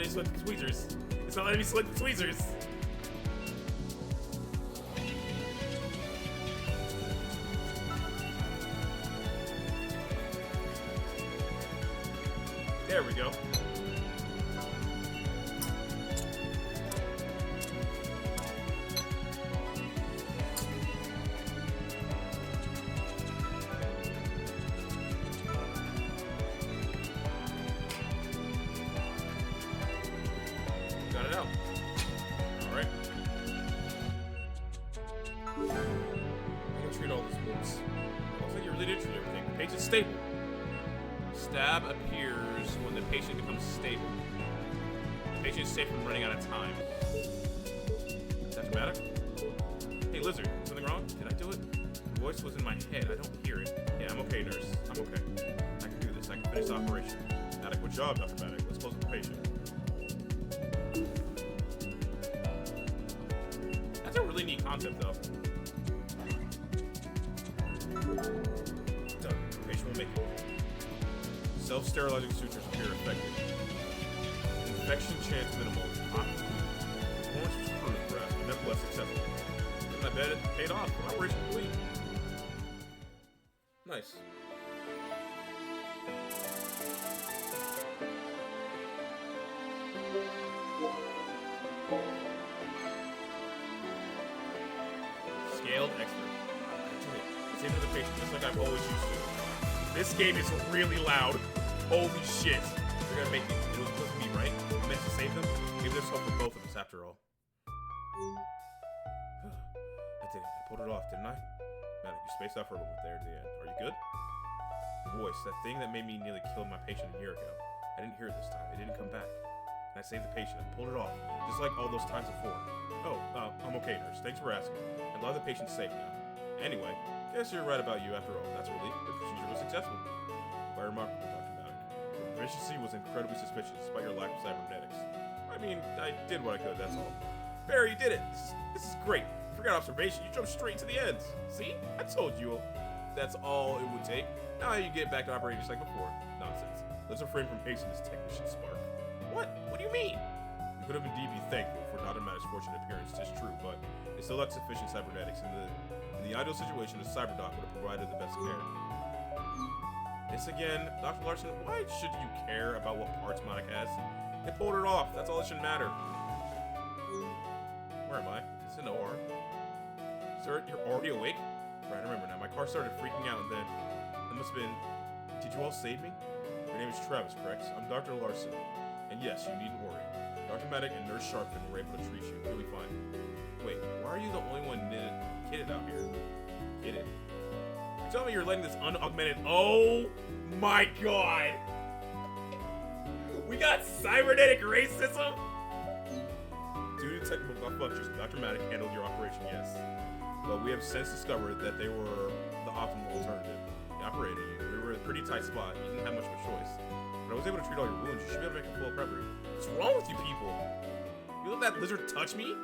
Select the tweezers. It's not letting me select the tweezers. There we go. Got it out. Alright. I'm gonna treat all these wounds. Looks like you really did treat everything. The patient's stable. Stab appears when the patient becomes stable. The patient is safe from running out of time. Is that dramatic? Hey, Lizard, something wrong? Did I do it? The voice was in my head. I don't hear it. Yeah, I'm okay, nurse. I'm okay. I can do this. I can finish the operation. Adequate job, Dr. Matic. Let's close the patient. That's a really neat concept, though. Done. The patient will make it. Self-sterilizing sutures appear effective. Infection chance minimal. Performance was crude, perhaps, but nevertheless successful. I bet it paid off. Operation complete. Nice. Scaled expert. Same as the patient, just like I've always used to. This game is really loud. Holy shit. They're gonna make me. It was supposed to be right. I meant to save them. Maybe there's hope for both of us after all. I did it. I pulled it off, didn't I? Man, you spaced out for a little bit there at the end. Are you good? Voice, that thing that made me nearly kill my patient a year ago. I didn't hear it this time. It didn't come back. And I saved the patient. I pulled it off. Just like all those times before. Oh, I'm okay, nurse. Thanks for asking. I'm glad the patient's safe now. Anyway, guess you're right about you after all. That's a relief. The procedure was successful. Quite remarkable, Dr. Matic. Your proficiency was incredibly suspicious despite your lack of cybernetics. I mean, I did what I could, that's all. Barry, you did it! This is great. Forgot observation, you jumped straight to the ends. See? I told you that's all it would take. Now you get back to operating just like before. Nonsense. Let's refrain from pacing this technician spark. What? What do you mean? You could have indeed be thankful for Dr. Matic's fortunate appearance, it's true, but they still lack sufficient cybernetics. In the ideal situation, a cyberdoc would have provided the best care. This again, Dr. Larson, why should you care about what parts Matic has? They pulled it off, that's all that should matter. Where am I? It's in OR. Sir, you're already awake? Right, I remember now. My car started freaking out and then... That must have been... Did you all save me? Your name is Travis, correct? I'm Dr. Larson. And yes, you needn't worry. Dr. Matic and Nurse Sharpton were able to treat you. You'll be fine. Wait, why are you the only one kitted out here? Kitted? You're tell me you're letting this unaugmented... Oh my god! We got cybernetic racism? Due to technical malfunctions, Dr. Maddox handled your operation, yes. But we have since discovered that they were the optimal alternative. They operated you. We were in a pretty tight spot. You didn't have much of a choice. But I was able to treat all your wounds. You should be able to make a full recovery. What's wrong with you people? You let that lizard touch me?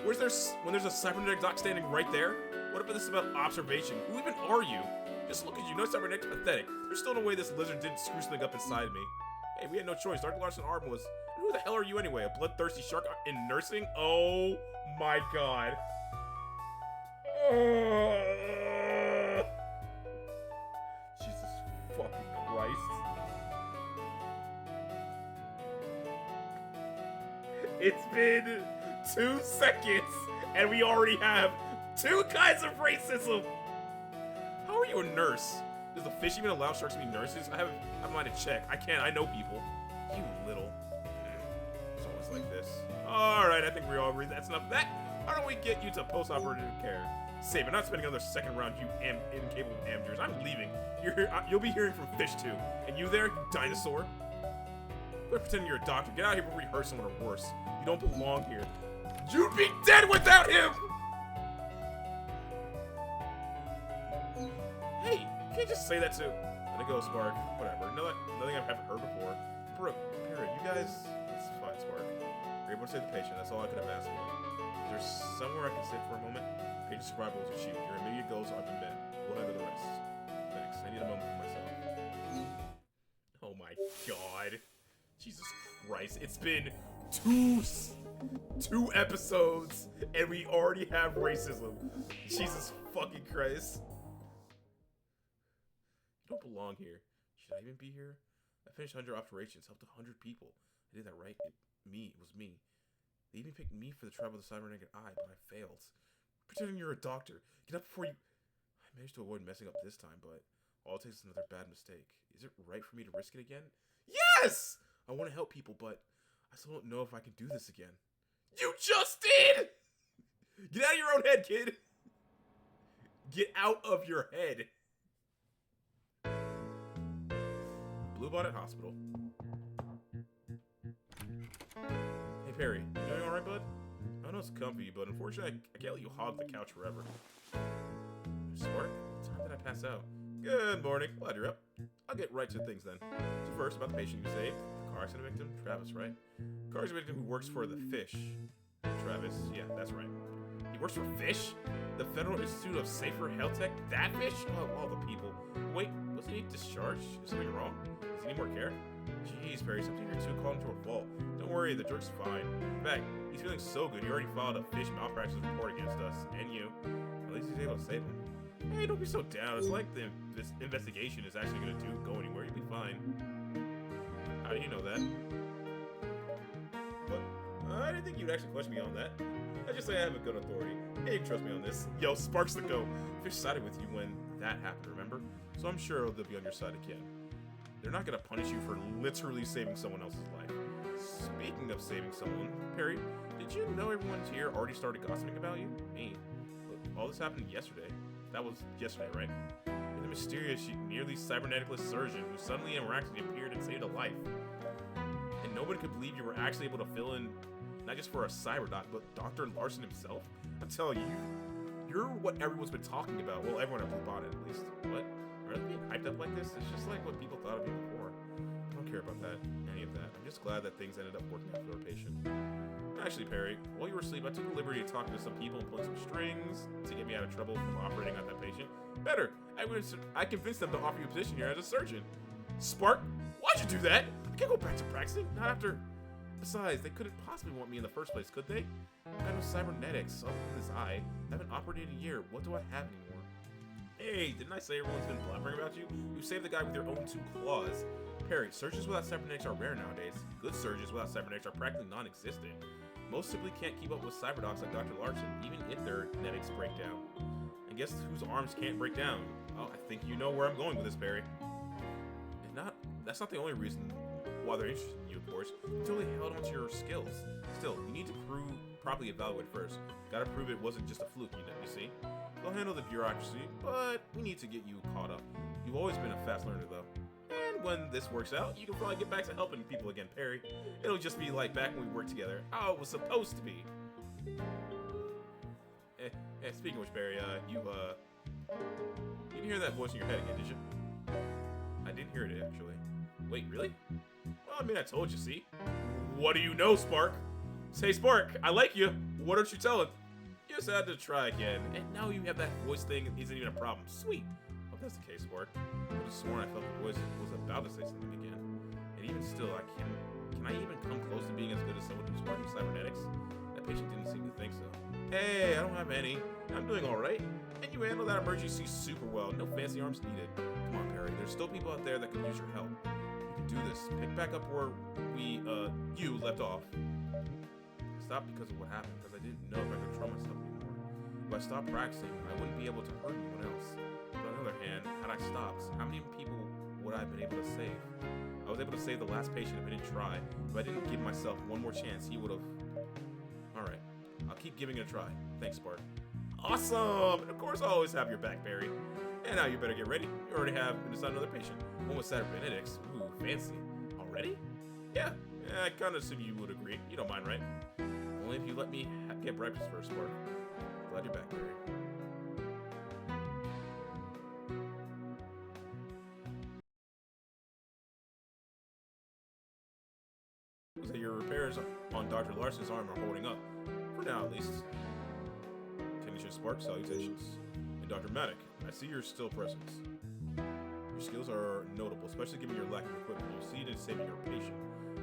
When there's a cybernetic doc standing right there? What if this is about observation? Who even are you? Just look at you. No cybernetic's pathetic. There's still no way this lizard didn't screw something up inside me. Hey, we had no choice. Dr. Larson Arm was... Who the hell are you anyway? A bloodthirsty shark in nursing? Oh my god. Jesus fucking Christ. It's been 2 seconds and we already have 2 kinds of racism. How are you a nurse? Does the fish even allow sharks to be nurses? I have mind to check. I can't. I know people. You little... It's always like this. Alright, I think we all agree that's enough of that. Why don't we get you to post-operative care? Save it. Not spending another second round, you incapable amateurs. I'm leaving. You'll be hearing from fish too. And you there, you dinosaur? Quit pretending you're a doctor. Get out of here before we hurt someone or worse. You don't belong here. You'd be dead without him! Hey, you can't just say that to... Let it go, Spark. Whatever. Nothing I haven't heard before. Brooke, Parrot, you guys... It's fine, Spark. You're able to save the patient. That's all I could have asked for. Is there somewhere I can sit for a moment? Patient survival is achieved. Your immediate goals have been met. We'll handle the rest. Thanks. I need a moment for myself. Oh my god. Jesus Christ. It's been two episodes, and we already have racism. Jesus fucking Christ. You don't belong here. Should I even be here? I finished 100 operations, helped 100 people. I did that right. It was me. They even picked me for the trial of the cybernetic eye, but I failed. Pretending you're a doctor. Get up before you... I managed to avoid messing up this time, but all it takes is another bad mistake. Is it right for me to risk it again? Yes! I want to help people, but I still don't know if I can do this again. You just did! Get out of your own head, kid! Get out of your head. Bluebonnet Hospital. Hey, Perry. You doing alright, bud? I know it's comfy, but unfortunately, I can't let you hog the couch forever. Spark? What time did I pass out? Good morning. Glad you're up. I'll get right to things then. So first, about the patient you saved. The car accident victim? Travis, right? Car accident victim who works for the fish. Travis? Yeah, that's right. He works for fish? The Federal Institute of Safer Health Tech? That fish? Oh, all the people. Wait, wasn't he discharged? Is something wrong? Does he need more care? Jeez, Perry, something here too called him to a fault. Don't worry, the jerk's fine. In fact, he's feeling so good, he already filed a fish malpractice report against us, and you. At least he's able to save him. Hey, don't be so down. It's like this investigation is actually going to go anywhere. You'll be fine. How do you know that? What? I didn't think you'd actually question me on that. I just say I have a good authority. Hey, you can trust me on this. Yo, Sparks the go. Fish sided with you when that happened, remember? So I'm sure they'll be on your side again. They're not going to punish you for literally saving someone else's life. Speaking of saving someone, Perry, did you know everyone's here already started gossiping about you? Me. Look, all this happened yesterday. That was yesterday, right? You're the mysterious, nearly cyberneticless surgeon who suddenly and miraculously appeared and saved a life. And nobody could believe you were actually able to fill in, not just for a cyberdoc, but Dr. Larson himself. I'm telling you, you're what everyone's been talking about. Well, everyone at Bluebonnet, at least. What? Are they being hyped up like this? It's just like what people thought of me before. I don't care about that, any of that. I'm just glad that things ended up working out for our patient. Actually, Perry, while you were asleep, I took the liberty of talking to some people and pulling some strings to get me out of trouble from operating on that patient. Better, I convinced them to offer you a position here as a surgeon. Spark, why'd you do that? I can't go back to practicing, not after... Besides, they couldn't possibly want me in the first place, could they? I have no cybernetics up in this eye. I haven't operated in a year. What do I have anymore? Hey, didn't I say everyone's been blabbering about you? You saved the guy with your own 2 claws. Perry, surgeons without cybernetics are rare nowadays. Good surgeons without cybernetics are practically non-existent. Most simply can't keep up with cyberdocs like Dr. Larson, even if their genetics break down. And guess whose arms can't break down? Oh, I think you know where I'm going with this, Perry. And that's not the only reason while they're interested in you, of course, until they held onto your skills. Still, you need to properly evaluate first. Gotta prove it wasn't just a fluke, you see? They'll handle the bureaucracy, but we need to get you caught up. You've always been a fast learner, though. And when this works out, you can probably get back to helping people again, Perry. It'll just be like back when we worked together, how it was supposed to be. Speaking of which, Perry, you didn't hear that voice in your head again, did you? I didn't hear it, actually. Wait, really? Well, I mean, I told you, see? What do you know, Spark? Say, Spark, I like you. What aren't you telling? You just had to try again, and now you have that voice thing isn't even a problem. Sweet. Hope that's the case, Spark. I could have sworn I felt the voice was about to say something again. And even still, can I even come close to being as good as someone who's working cybernetics? That patient didn't seem to think so. Hey, I don't have any. I'm doing alright. And you handle that emergency super well. No fancy arms needed. Come on, Perry. There's still people out there that could use your help. You can do this. Pick back up where you left off. I stopped because of what happened, because I didn't know if I could control myself anymore. If I stopped practicing, I wouldn't be able to hurt anyone else. But on the other hand, had I stopped, how many people would I have been able to save? I was able to save the last patient if I didn't try. If I didn't give myself one more chance, he would have... Alright, I'll keep giving it a try. Thanks, Spark. Awesome! And of course, I'll always have your back, Barry. And now you better get ready. You already have assigned another patient. One with cybernetics. Ooh, fancy. Already? Yeah, I kind of assumed you would agree. You don't mind, right? Only if you let me get breakfast first, Spark. Glad you're back, Barry. So your repairs on Dr. Larson's arm are holding up. For now, at least. Technician Spark, salutations. And Dr. Maddock, I see your still presence. Your skills are notable, especially given your lack of equipment. You succeeded in saving your patient.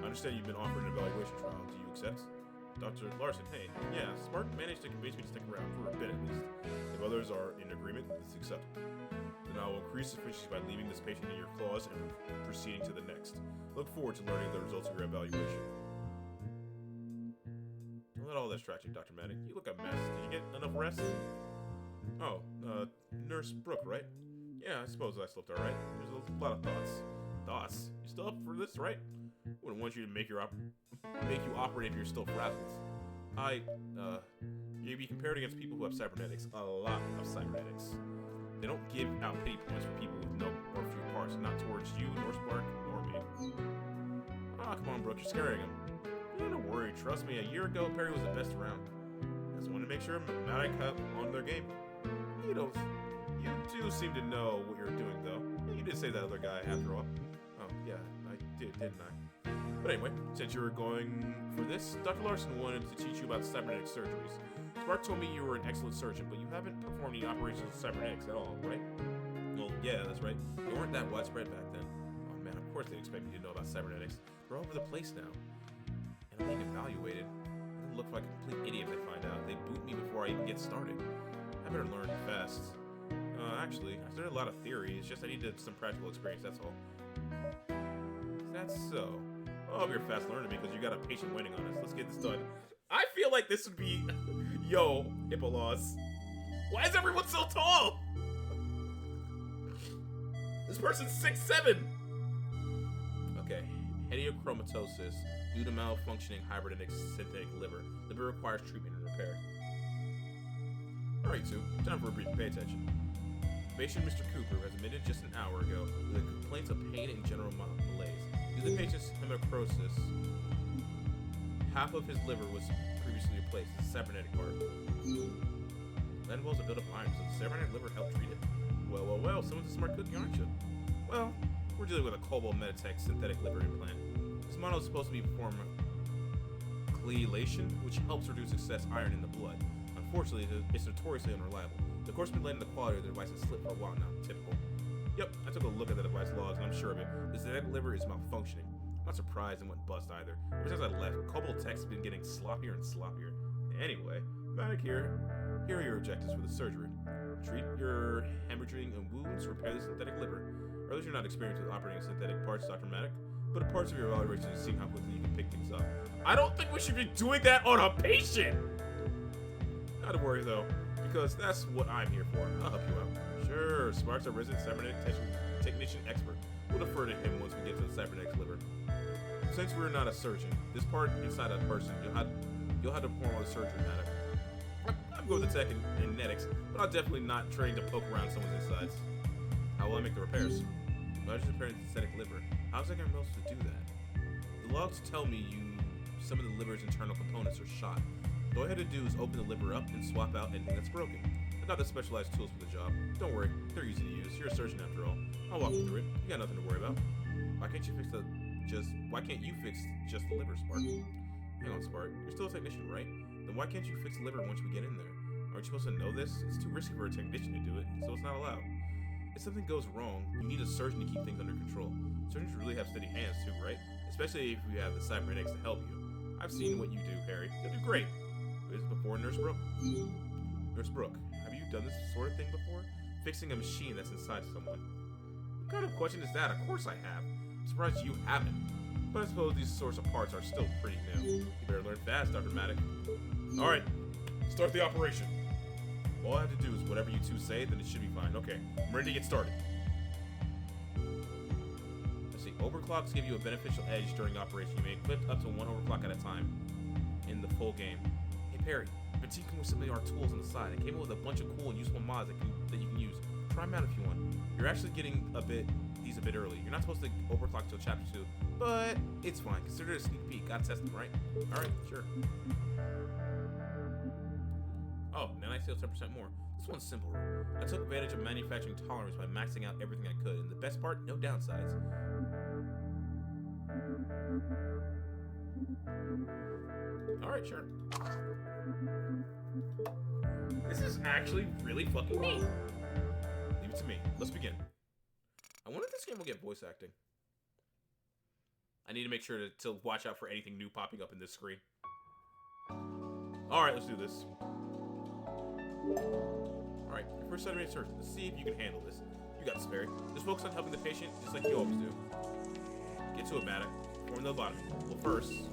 I understand you've been offered an evaluation trial. Do you accept? Dr. Larson, hey, yeah, Spark managed to convince me to stick around for a bit at least. If others are in agreement, it's acceptable. Then I will increase efficiency by leaving this patient in your claws and proceeding to the next. Look forward to learning the results of your evaluation. Don't let all that distract you, Dr. Maddock. You look a mess. Did you get enough rest? Oh, Nurse Brooke, right? Yeah, I suppose I slept alright. There's a lot of thoughts. Thoughts? You still up for this, right? Wouldn't want you to make you operate if you're still frazzled. You'd be compared against people who have cybernetics. A lot of cybernetics. They don't give out pity points for people with no or few parts. Not towards you, nor Spark, nor me. Ah, come on, Brooke, you're scaring him. Yeah, don't worry. Trust me, a year ago, Perry was the best around. I just wanted to make sure Maddock kept on their game. You do seem to know what you're doing, though. You did say that other guy, after all. Oh, yeah, I did, didn't I? But anyway, since you were going for this, Dr. Larson wanted to teach you about cybernetic surgeries. Spark told me you were an excellent surgeon, but you haven't performed any operations with cybernetics at all, right? Well, yeah, that's right. They weren't that widespread back then. Oh man, of course they expect me to know about cybernetics. They're all over the place now. And I'm being evaluated. I didn't look like a complete idiot if they find out. They boot me before I even get started. I better learn fast. Actually, I started a lot of theory. It's just I needed some practical experience, that's all. That's so. Oh, you're fast learning because you got a patient waiting on us. Let's get this done. I feel like this would be... Yo, Hippo Laws. Why is everyone so tall? This person's 6'7". Okay. Hediochromatosis due to malfunctioning hybridic synthetic liver. Liver requires treatment and repair. Alright, Sue. Time for a brief pay attention. Patient Mr. Cooper was admitted just an hour ago with complaints of pain and general malaise. Due to the patient's hemocrosis, half of his liver was previously replaced with a cybernetic part. That involves a build-up of iron, so the cybernetic liver helped treat it? Well, someone's a smart cookie, aren't you? Well, we're dealing with a Cobalt Meditech synthetic liver implant. This model is supposed to be perform chelation, which helps reduce excess iron in the blood. Unfortunately, it's notoriously unreliable. The course been letting the quality of the device has slipped for a while now. Typical. Yep, I took a look at the device logs and I'm sure of it. The synthetic liver is malfunctioning. I'm not surprised it went bust either. Ever since I left, Cobalt Tech's been getting sloppier and sloppier. Anyway, Maddock here. Here are your objectives for the surgery. Treat your hemorrhaging and wounds, repair the synthetic liver. Or at least you're not experienced with operating synthetic parts, Dr. Maddock. But parts of your evaluation to see how quickly you can pick things up. I don't think we should be doing that on a patient! Not to worry though, because that's what I'm here for. I'll help you out. Sure, Spark's a resident cybernetic technician expert. We'll defer to him once we get to the cybernetics liver. Since we're not a surgeon, this part inside a person, you'll have to perform all the surgery matter. I'm good with the tech and genetics, but I'm definitely not trained to poke around someone's insides. How will I make the repairs? Why is repairing the synthetic liver? How's I gonna be able to do that? The logs tell me some of the liver's internal components are shot. All I had to do is open the liver up and swap out anything that's broken. I got the specialized tools for the job. Don't worry, they're easy to use. You're a surgeon after all. I'll walk you through it. You got nothing to worry about. Why can't you fix just the liver, Spark? Hang on, Spark. You're still a technician, right? Then why can't you fix the liver once we get in there? Aren't you supposed to know this? It's too risky for a technician to do it, so it's not allowed. If something goes wrong, you need a surgeon to keep things under control. Surgeons really have steady hands too, right? Especially if you have the cybernetics to help you. I've seen what you do, Harry. You'll do great. This is before Nurse Brooke. Nurse Brooke, have you done this sort of thing before? Fixing a machine that's inside someone. What kind of question is that? Of course I have. I'm surprised you haven't. But I suppose these sorts of parts are still pretty new. You better learn fast, Dr. Maddock. Alright, start the operation. All I have to do is whatever you two say, then it should be fine. Okay, I'm ready to get started. Let's see, overclocks give you a beneficial edge during operation. You may equip up to 1 overclock at a time in the full game. Hey Perry, I've been tinkering with some of our tools on the side. I came up with a bunch of cool and useful mods that you can use. Try them out if you want. You're actually getting these a bit early. You're not supposed to overclock till chapter 2, but it's fine. Consider it a sneak peek. Gotta test them, right? Alright, sure. Oh, now I steal 10% more. This one's simple. I took advantage of manufacturing tolerance by maxing out everything I could, and the best part, no downsides. Alright, sure. This is actually really fucking neat. Leave it to me. Let's begin. I wonder if this game will get voice acting. I need to make sure to watch out for anything new popping up in this screen. Alright, let's do this. Alright, your first automated search. Let's see if you can handle this. You got this, Furry. Just focus on helping the patient just like you always do. Get to it, Maddock. Form the lobotomy. Well, first...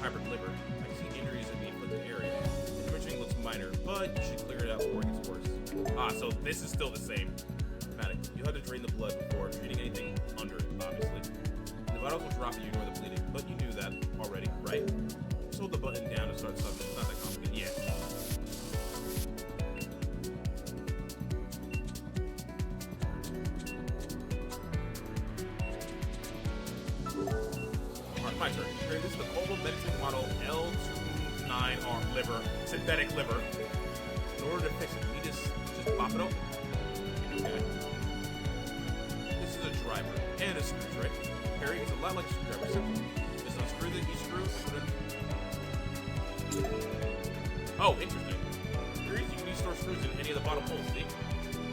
hybrid liver. I can see injuries in the inflicted area. The imaging looks minor, but you should clear it out before it gets worse. Ah, so this is still the same. Maddock, you'll have to drain the blood before treating anything under it, obviously. The vitals will drop if you ignore the bleeding, but you knew that already, right? Just hold the button down to start something. It's not that complicated. Yeah. My turn. This is the global medicine model L29R liver, synthetic liver. In order to fix it, we just pop it open. Okay. This is a driver and a screw, right? Harry, it's a lot like a screwdriver. Simple. Just unscrew each screw and put it in. Oh, interesting. Harry, you can store screws in any of the bottom holes, see?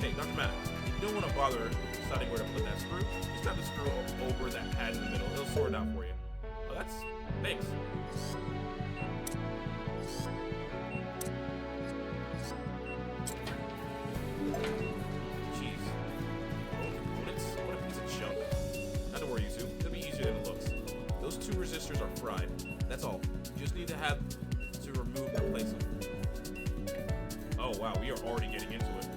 Hey, Dr. Maddock, if you don't want to bother deciding where to put that screw, just grab the screw over that pad in the middle. It'll sort it out for you. That's... thanks. Jeez. Components? What a piece of junk. Not to worry, you two. It'll be easier than it looks. Those two resistors are fried. That's all. You just need to remove and replace them. Oh, wow. We are already getting into it.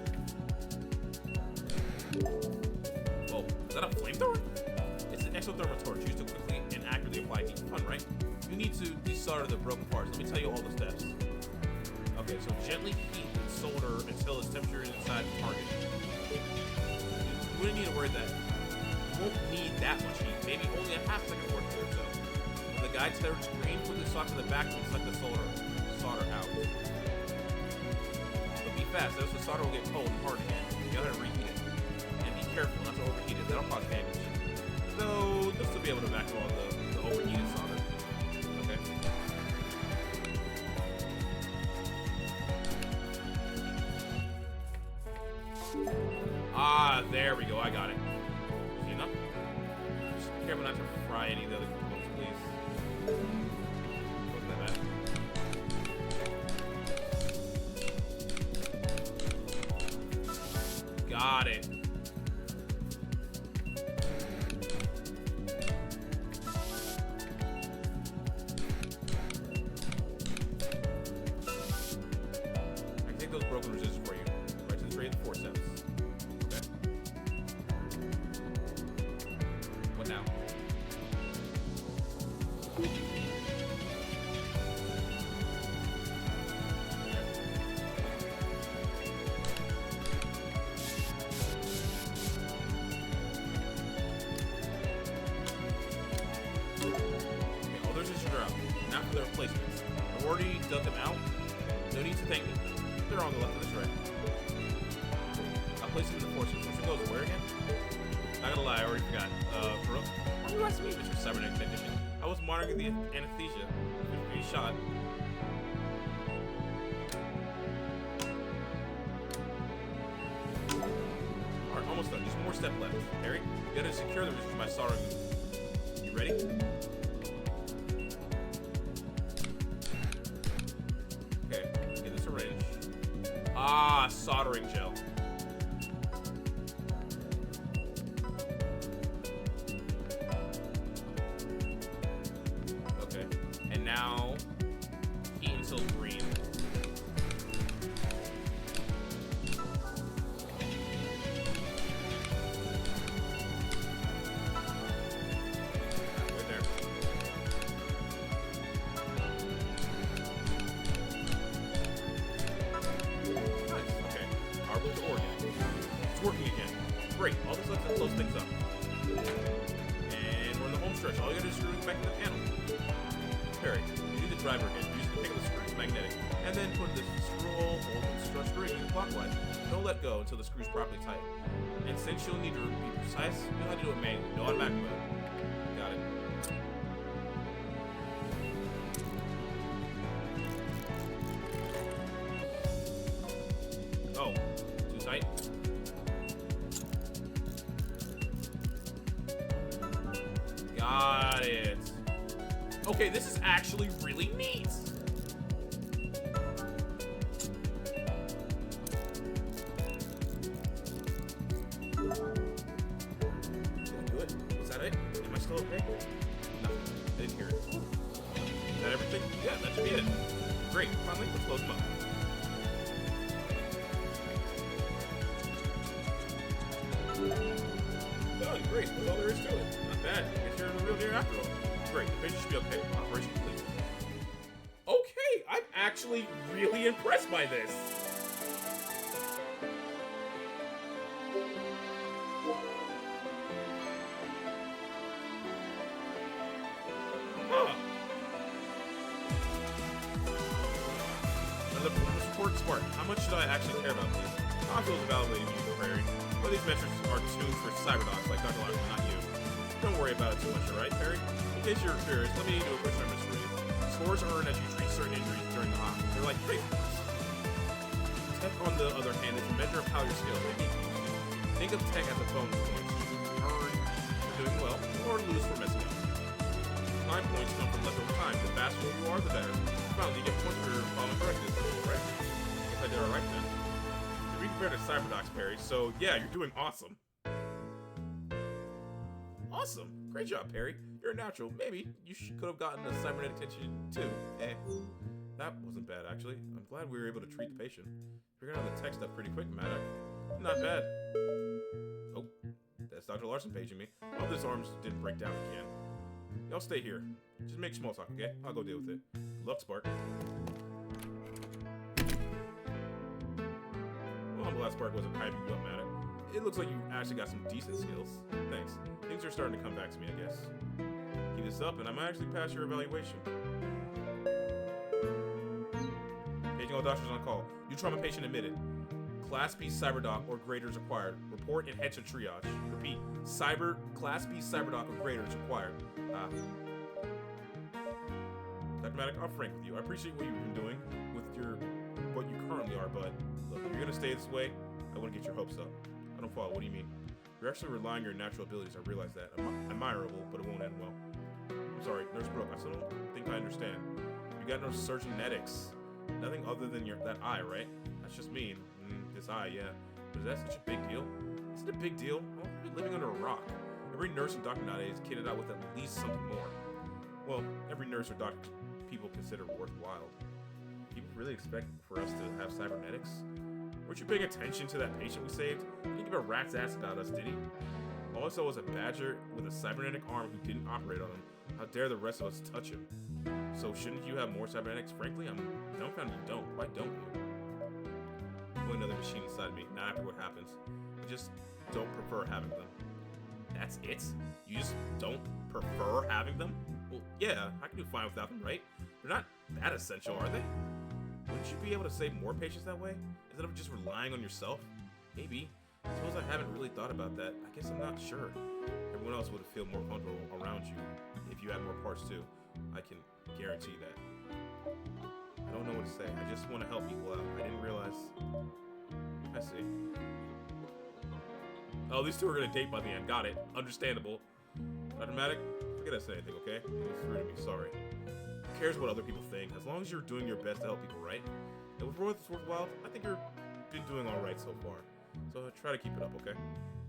Whoa. Is that a flamethrower? It's an exothermal torch used to quickly and accurately apply heat. Fun, right? You need to desolder the broken parts. Let me tell you all the steps. Okay, so gently heat and solder until its temperature is inside the target. You wouldn't need to worry that. You won't need that much heat. Maybe only a half second worth or so. When the guide turns green, put the sock to the back and select the solder out. But be fast, else the solder will get cold and hard again. You gotta reheat it. And be careful not to overheat it. That'll cause damage. So, you'll still be able to vacuum all the overheated solder. Okay. Ah, there we go. I got it. Easy enough. Just be careful not to fry any of the other components, please. Look at that. Got it. their replacements. I've already dug them out. No need to thank me. They're on the left and the right. I'll place them in the forces. Which one goes where again? Not gonna lie, I already forgot. Brooke? Why are you asking me, Mr. Cybernetic Technician? I was monitoring the anesthesia. Be shot. Alright, almost done. Just one more step left. Harry, you gotta secure the resistance by soldering. You ready? Okay, get this syringe. Ah, soldering gel. Okay, and now heat until green. Working again. Great. All this left is to close things up. And we're in the home stretch. All you gotta do is screw it back in the panel. Furry, you need the driver again. Use the pick of the screw. It's magnetic. And then put the screw hole, hold the screwing clockwise. Don't let go until the screw's properly tight. And since you'll need to be precise, you'll have to do it manually. No automatic mode. Got it. Oh, too tight? Got it. Okay, this is actually really neat. Did I do it? Was that it? Am I still okay? No, I didn't hear it. Is that everything? Yeah, that should be it. Great. Finally, let's close them up. Done. Great. That's all there is to it. Not bad. I guess you're in the real deal after all. Great. The patient should be okay. Operation complete. Okay, I'm actually really impressed by this. Huh. And the support smart. How much should I actually care about these? Hospitals evaluating you, Furry. Well, these metrics are tuned for cyberdogs like Dr. Larson, not you. Don't worry about it too much, alright, Furry? In case you're curious, let me do a quick summary for you. Scores earned as you treat certain injuries during the hospital. They're like great. Tech, on the other hand, is a measure of how your skills may be used. Think of tech as a bonus point. Earn for doing well, or lose for messing up. Time points come from leftover time. The faster you are, the better. Finally, you get points for following directives. Right? Guess I did alright then. You're being compared to Cyberdocs, Perry, so yeah, you're doing awesome. Awesome. Great job, Perry. You're a natural. Maybe you could have gotten a cybernetic attention too. That wasn't bad, actually. I'm glad we were able to treat the patient. Figured out the tech stuff pretty quick, Maddox. Not bad. Oh, that's Dr. Larson paging me. I hope this arm didn't break down again. Y'all stay here. Just make small talk, okay? I'll go deal with it. Good luck, Spark. Well, I'm glad Spark wasn't hyping you up, Maddox. It looks like you actually got some decent skills. Thanks. Things are starting to come back to me, I guess. Keep this up, and I might actually pass your evaluation. Paging all doctors on call. New trauma patient admitted. Class B cyberdoc or greater is required. Report and head to triage. Repeat. Class B cyberdoc or greater is required. Dr. Maddox, I'm frank with you. I appreciate what you've been doing with what you currently are, but look, if you're gonna stay this way, I wouldn't get your hopes up. I don't follow. What do you mean? You're actually relying on your natural abilities. I realize that. Admirable, but it won't end well. I'm sorry, Nurse Brooke. I still don't think I understand. You got no surgeonetics. Nothing other than that eye, right? That's just mean. This eye, yeah. But is that such a big deal? Is it a big deal? Well, you're living under a rock. Every nurse and doctor nowadays is kitted out with at least something more. Well, every nurse or doctor people consider worthwhile. People really expect for us to have cybernetics? Weren't you paying attention to that patient we saved? He didn't give a rat's ass about us, did he? All I saw was a badger with a cybernetic arm who didn't operate on him. How dare the rest of us touch him? So shouldn't you have more cybernetics? Frankly, I'm dumbfounded you don't. Why don't you? Only another machine inside me, not after what happens. I just don't prefer having them. That's it? You just don't prefer having them? Well, yeah, I can do fine without them, right? They're not that essential, are they? Wouldn't you be able to save more patients that way, instead of just relying on yourself? Maybe. I suppose I haven't really thought about that. I guess I'm not sure. Everyone else would feel more comfortable around you if you had more parts too. I can guarantee that. I don't know what to say. I just want to help people out. I didn't realize... I see. Oh, these two are gonna date by the end. Got it. Understandable. Not dramatic? Forget I said anything, okay? It was rude of me. Sorry. Who cares what other people think? As long as you're doing your best to help people, right? And with what's worthwhile, I think you've been doing all right so far. So try to keep it up, okay?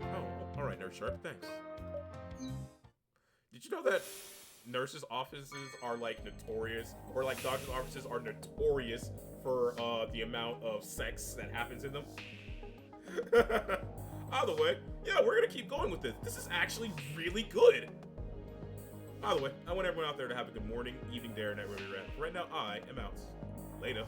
Oh, all right, Nurse Sharp. Thanks. Did you know that nurses' offices are like notorious, or like doctors' offices are notorious for the amount of sex that happens in them? Either way, yeah, we're gonna keep going with this. This is actually really good. By the way, I want everyone out there to have a good morning, evening, day, or night wherever you're at. For right now, I am out. Later.